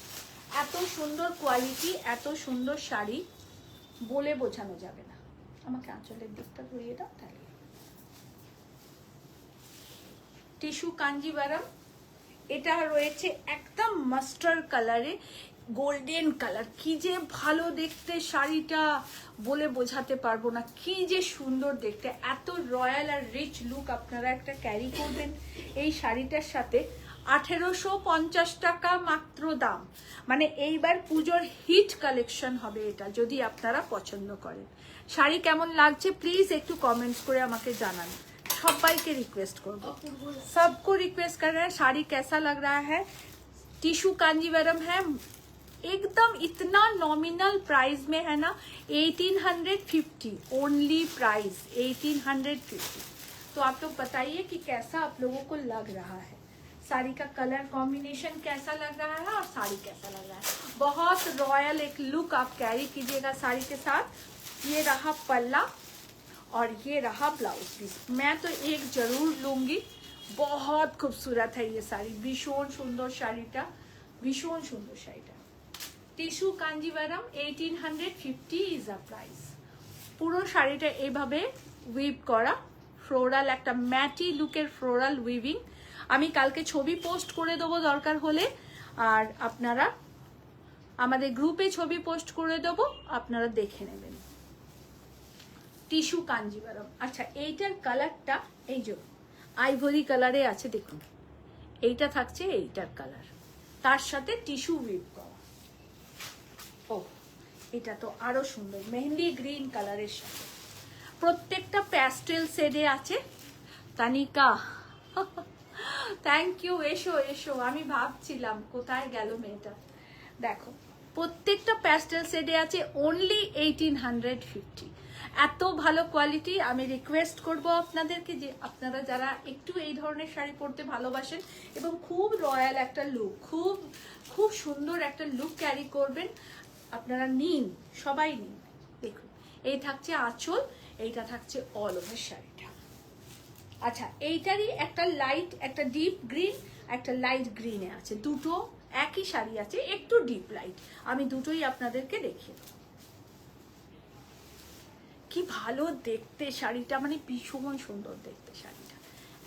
এত সুন্দর কোয়ালিটি, এত সুন্দর শাড়ি বলে বোঝানো যাবে না। আমাকে আঁচলের দিকটা ধরিয়ে দাও তাহলে। টিস্যু কাঞ্জিভারাম, এটা রয়েছে একদম মাস্টার্ড কালারে, গোল্ডেন কালার। কি যে ভালো দেখতে শাড়িটা, বলে বোঝাতে পারবো না, কি যে সুন্দর দেখতে। এত রয়্যাল আর রিচ লুক আপনারা একটা ক্যারি করবেন এই শাড়িটার সাথে। 1850 টাকা মাত্র দাম। মানে এইবার পুজোর হিট কালেকশন হবে এটা, যদি আপনারা পছন্দ করেন। শাড়ি কেমন লাগছে প্লিজ একটু কমেন্টস করে আমাকে জানান, সবাইকে রিকোয়েস্ট করবো, सबको रिक्वेस्ट कर रहे हैं साड़ी कैसा लग रहा है। टिश्यू कांजीवरम है, एकदम इतना नॉमिनल प्राइस में है ना, 1850 ओनली प्राइस 1850। तो आप लोग बताइए कि कैसा आप लोगों को लग रहा है, साड़ी का कलर कॉम्बिनेशन कैसा लग रहा है और साड़ी कैसा लग रहा है। बहुत रॉयल एक लुक आप कैरी कीजिएगा साड़ी के साथ। ये रहा पल्ला और ये रहा ब्लाउज पीस। मैं तो एक जरूर लूंगी, बहुत खूबसूरत है ये শাড়ি, ভীষণ সুন্দর শাড়িটা, ভীষণ সুন্দর শাড়িটা। Tissue Kanjivaram 1850 is a price. পুরো শাড়িটা এইভাবে উইভ করা, ফ্লোরাল একটা ম্যাটি লুকের ফ্লোরাল উইভিং। আমি কালকে ছবি পোস্ট করে দেবো দরকার হলে, আর আপনারা আমাদের গ্রুপে ছবি পোস্ট করে দেবো, আপনারা দেখে নেবেন। টিস্যু কাঞ্জিভারাম। আচ্ছা এইটার কালারটা এই যে আইভরি কালারে আছে, দেখুন এইটা থাকছে এইটার কালার, তার সাথে টিস্যু উইভ করা। ও এটা তো আরো সুন্দর, মেহেন্দি গ্রিন কালারের সাথে, প্রত্যেকটা প্যাস্টেল শেডে আছে। তানিকা থ্যাংক ইউ, এসো এসো, আমি ভাবছিলাম কোথায় গেল মেয়েটা। দেখো প্রত্যেকটা প্যাস্টেল শেডে আছে, অনলি 1850। এত ভালো কোয়ালিটি। আমি রিকোয়েস্ট করব আপনাদেরকে যে আপনারা যারা একটু এই ধরনের শাড়ি পরতে ভালোবাসেন এবং খুব রয়্যাল একটা লুক, খুব খুব সুন্দর একটা লুক ক্যারি করবেন, আপনারা নিন, সবাই নিন। দেখুন এই থাকছে আঁচল, এইটা থাকছে অল ওভার শাড়িটা। আচ্ছা এইটারই একটা লাইট, একটা ডিপ গ্রিন, একটা লাইট গ্রিনে আছে, দুটো একই শাড়ি আছে, একটু ডিপ লাইট। আমি দুটোই আপনাদেরকে দেখিয়ে দেবো। কি ভালো দেখতে শাড়িটা, মানে ভীষণ সুন্দর দেখতে শাড়িটা,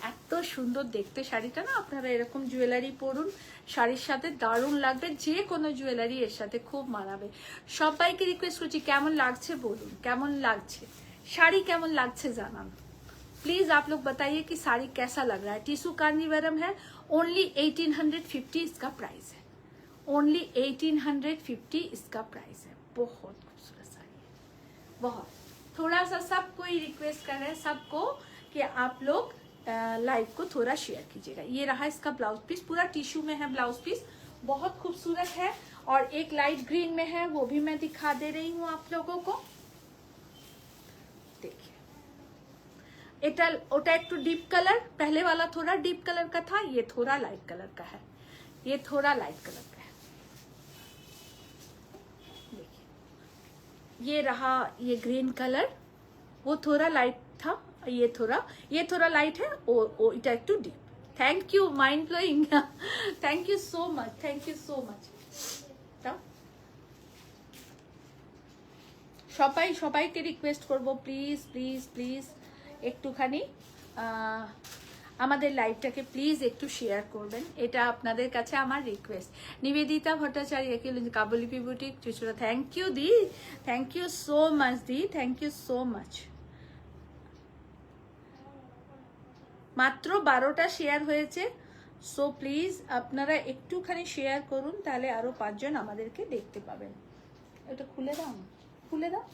এত সুন্দর দেখতে শাড়িটা না। আপনারা এরকম জুয়েলারি পরুন, শাড়ির সাথে দারুণ লাগবে, যে কোনো জুয়েলারি এর সাথে খুব মানাবে। সবাইকে রিকোয়েস্ট করছি কেমন লাগছে বলুন, কেমন লাগছে শাড়ি, কেমন লাগছে জানান प्लीज। आप लोग बताइए कि साड़ी कैसा लग रहा है। टिश्यू कांजीवरम है, ओनली 1850 इसका प्राइस है, ओनली 1850 इसका प्राइस है। बहुत खूबसूरत साड़ी है, बहुत। थोड़ा सा सबको ही रिक्वेस्ट कर रहे हैं सबको कि आप लोग लाइव को थोड़ा शेयर कीजिएगा। ये रहा इसका ब्लाउज पीस, पूरा टिश्यू में है ब्लाउज पीस, बहुत खूबसूरत है। और एक लाइट ग्रीन में है, वो भी मैं दिखा दे रही हूँ आप लोगों को। देखिए এটা ওটা একটু ডিপ কালার, पहले वाला थोड़ा डीप कलर का था, ये थोड़ा लाइट कलर का है, ये थोड़ा लाइट कलर का है। देखिए ये रहा, ये ग्रीन कलर, वो थोड़ा लाइट था, ये थोड़ा लाइट है, ओ এটা একটু deep. Thank you, mind blowing, thank you so much, thank you so much. সবাই সবাইকে রিকোয়েস্ট করব প্লিজ প্লিজ প্লিজ একটুখানি আমাদের লাইভটাকে প্লিজ একটু শেয়ার করবেন, এটা আপনাদের কাছে আমার রিকোয়েস্ট। নিবেদিতা ভট্টাচার্য কাবুলিপি বুটিক চুচুড়া, থ্যাংক ইউ দি, থ্যাংক ইউ সো মাচ দি, থ্যাংক ইউ সো মাচ। মাত্র 12টা শেয়ার হয়েছে, সো প্লিজ আপনারা একটুখানি শেয়ার করুন, তাহলে আরো 5 জন আমাদেরকে দেখতে পাবেন। এটা খুলে দাও, খুলে দাও।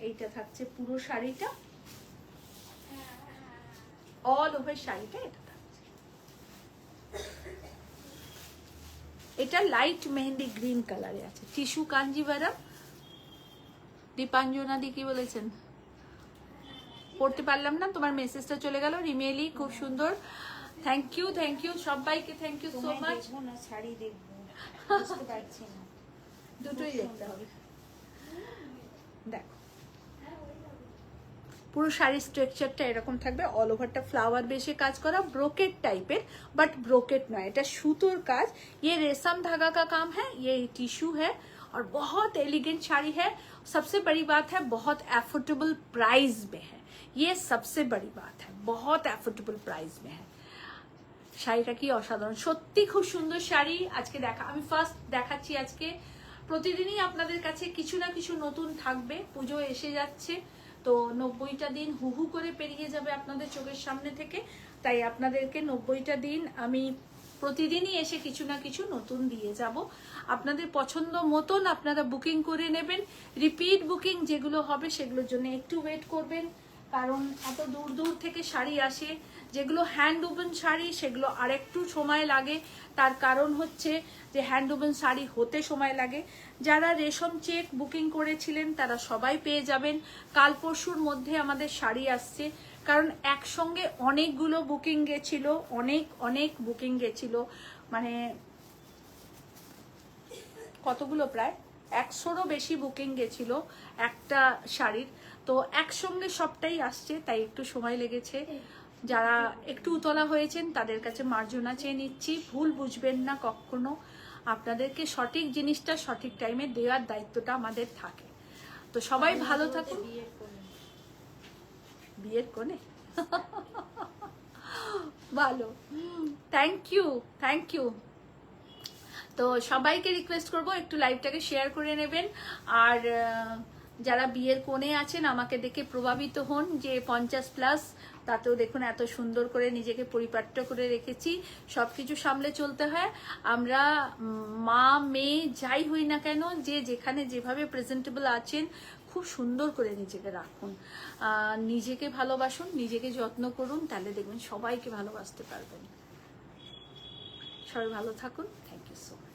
এইটা থাকছে পুরো শাড়িটা, অল ওভার শাড়িটা এটা থাকছে। এটা লাইট মেহেন্দি গ্রিন কালারে আছে, টিস্যু কাঞ্জিভারাম। দীপাঞ্জনা দি কি বলেছেন, পড়তে পারলাম না, তোমার মেসেজটা চলে গেল। রিমেলি খুব সুন্দর, থ্যাংক ইউ সবাইকে, thank you so much. Sari দেখবো, বুঝতে পারছি না, দুটোই দেখতে হবে। দেখো পুরো শাড়ির স্ট্রাকচারটা এরকম থাকবে, অল ওভারটা ফ্লাওয়ার বেশি কাজ করা, ব্রোকেট টাইপের, বাট ব্রোকেট নয়, এটা সুতোর কাজ। ये रेशम धागा का काम है, ये टिश्यू है और बहुत एलिगेंट শাড়ি है। सबसे बड़ी बात है बहुत एफोर्डेबल प्राइस में है, ये सबसे बड़ी बात है, बहुत एफोर्डेबल प्राइस में है। শাড়িটা কি অসাধারণ, সত্যি খুব সুন্দর শাড়ি। আজকে আমি ফার্স্ট দেখাচ্ছি আজকে। প্রতিদিনই আপনাদের কাছে কিছু না কিছু নতুন থাকবে, পুজো এসে যাচ্ছে, তো 90টা দিন হু হু করে পেরিয়ে যাবে আপনাদের চোখের সামনে থেকে। তাই আপনাদেরকে 90টা দিন আমি প্রতিদিনই এসে কিছু না কিছু নতুন দিয়ে যাব। আপনাদের পছন্দ মতন আপনারা বুকিং করে নেবেন। রিপিট বুকিং যেগুলো হবে সেগুলোর জন্য একটু ওয়েট করবেন, কারণ এত দূর দূর থেকে শাড়ি আসে। যেগুলো হ্যান্ড ওভেন শাড়ি সেগুলো আরেকটু সময় লাগে, তার কারণ হচ্ছে যে হ্যান্ড ওভেন শাড়ি হতে সময় লাগে। যারা রেশম চেক বুকিং করেছিলেন তারা সবাই পেয়ে যাবেন। কাল পরশুর মধ্যে আমাদের শাড়ি আসছে, কারণ একসঙ্গে অনেকগুলো বুকিং গেছিল, অনেক বুকিং গেছিল, মানে কতগুলো, প্রায় 100রও বেশি বুকিং গেছিল একটা শাড়ির। তো একসঙ্গে সবটাই আসছে, তাই একটু সময় লেগেছে। যারা একটু উতলা হয়েছেন তাদের কাছে মার্জনা চেয়ে নিচ্ছি, ভুল বুঝবেন না কখনো। আপনাদেরকে সঠিক জিনিসটা সঠিক টাইমে দেওয়ার দায়িত্বটা আমাদের থাকে। তো সবাই ভালো থাকুন। বিয়ের কোণে ভালো, থ্যাংক ইউ। তো সবাইকে রিকোয়েস্ট করব একটু লাইভটাকে শেয়ার করে নেবেন। আর যারা বিয়ের কোণে আছেন আমাকে দেখে প্রভাবিত হন যে 50+, তাতেও দেখুন এত সুন্দর করে নিজেকে পরিপাট্য করে রেখেছি। সব কিছু সামলে চলতে হয়। আমরা মা মেয়ে যাই হই না কেন, যে যেখানে যেভাবে প্রেজেন্টেবল আছেন খুব সুন্দর করে নিজেকে রাখুন, নিজেকে ভালোবাসুন, নিজেকে যত্ন করুন, তাহলে দেখবেন সবাইকে ভালোবাসতে পারবেন। সবাই ভালো থাকুন। Thank you so much.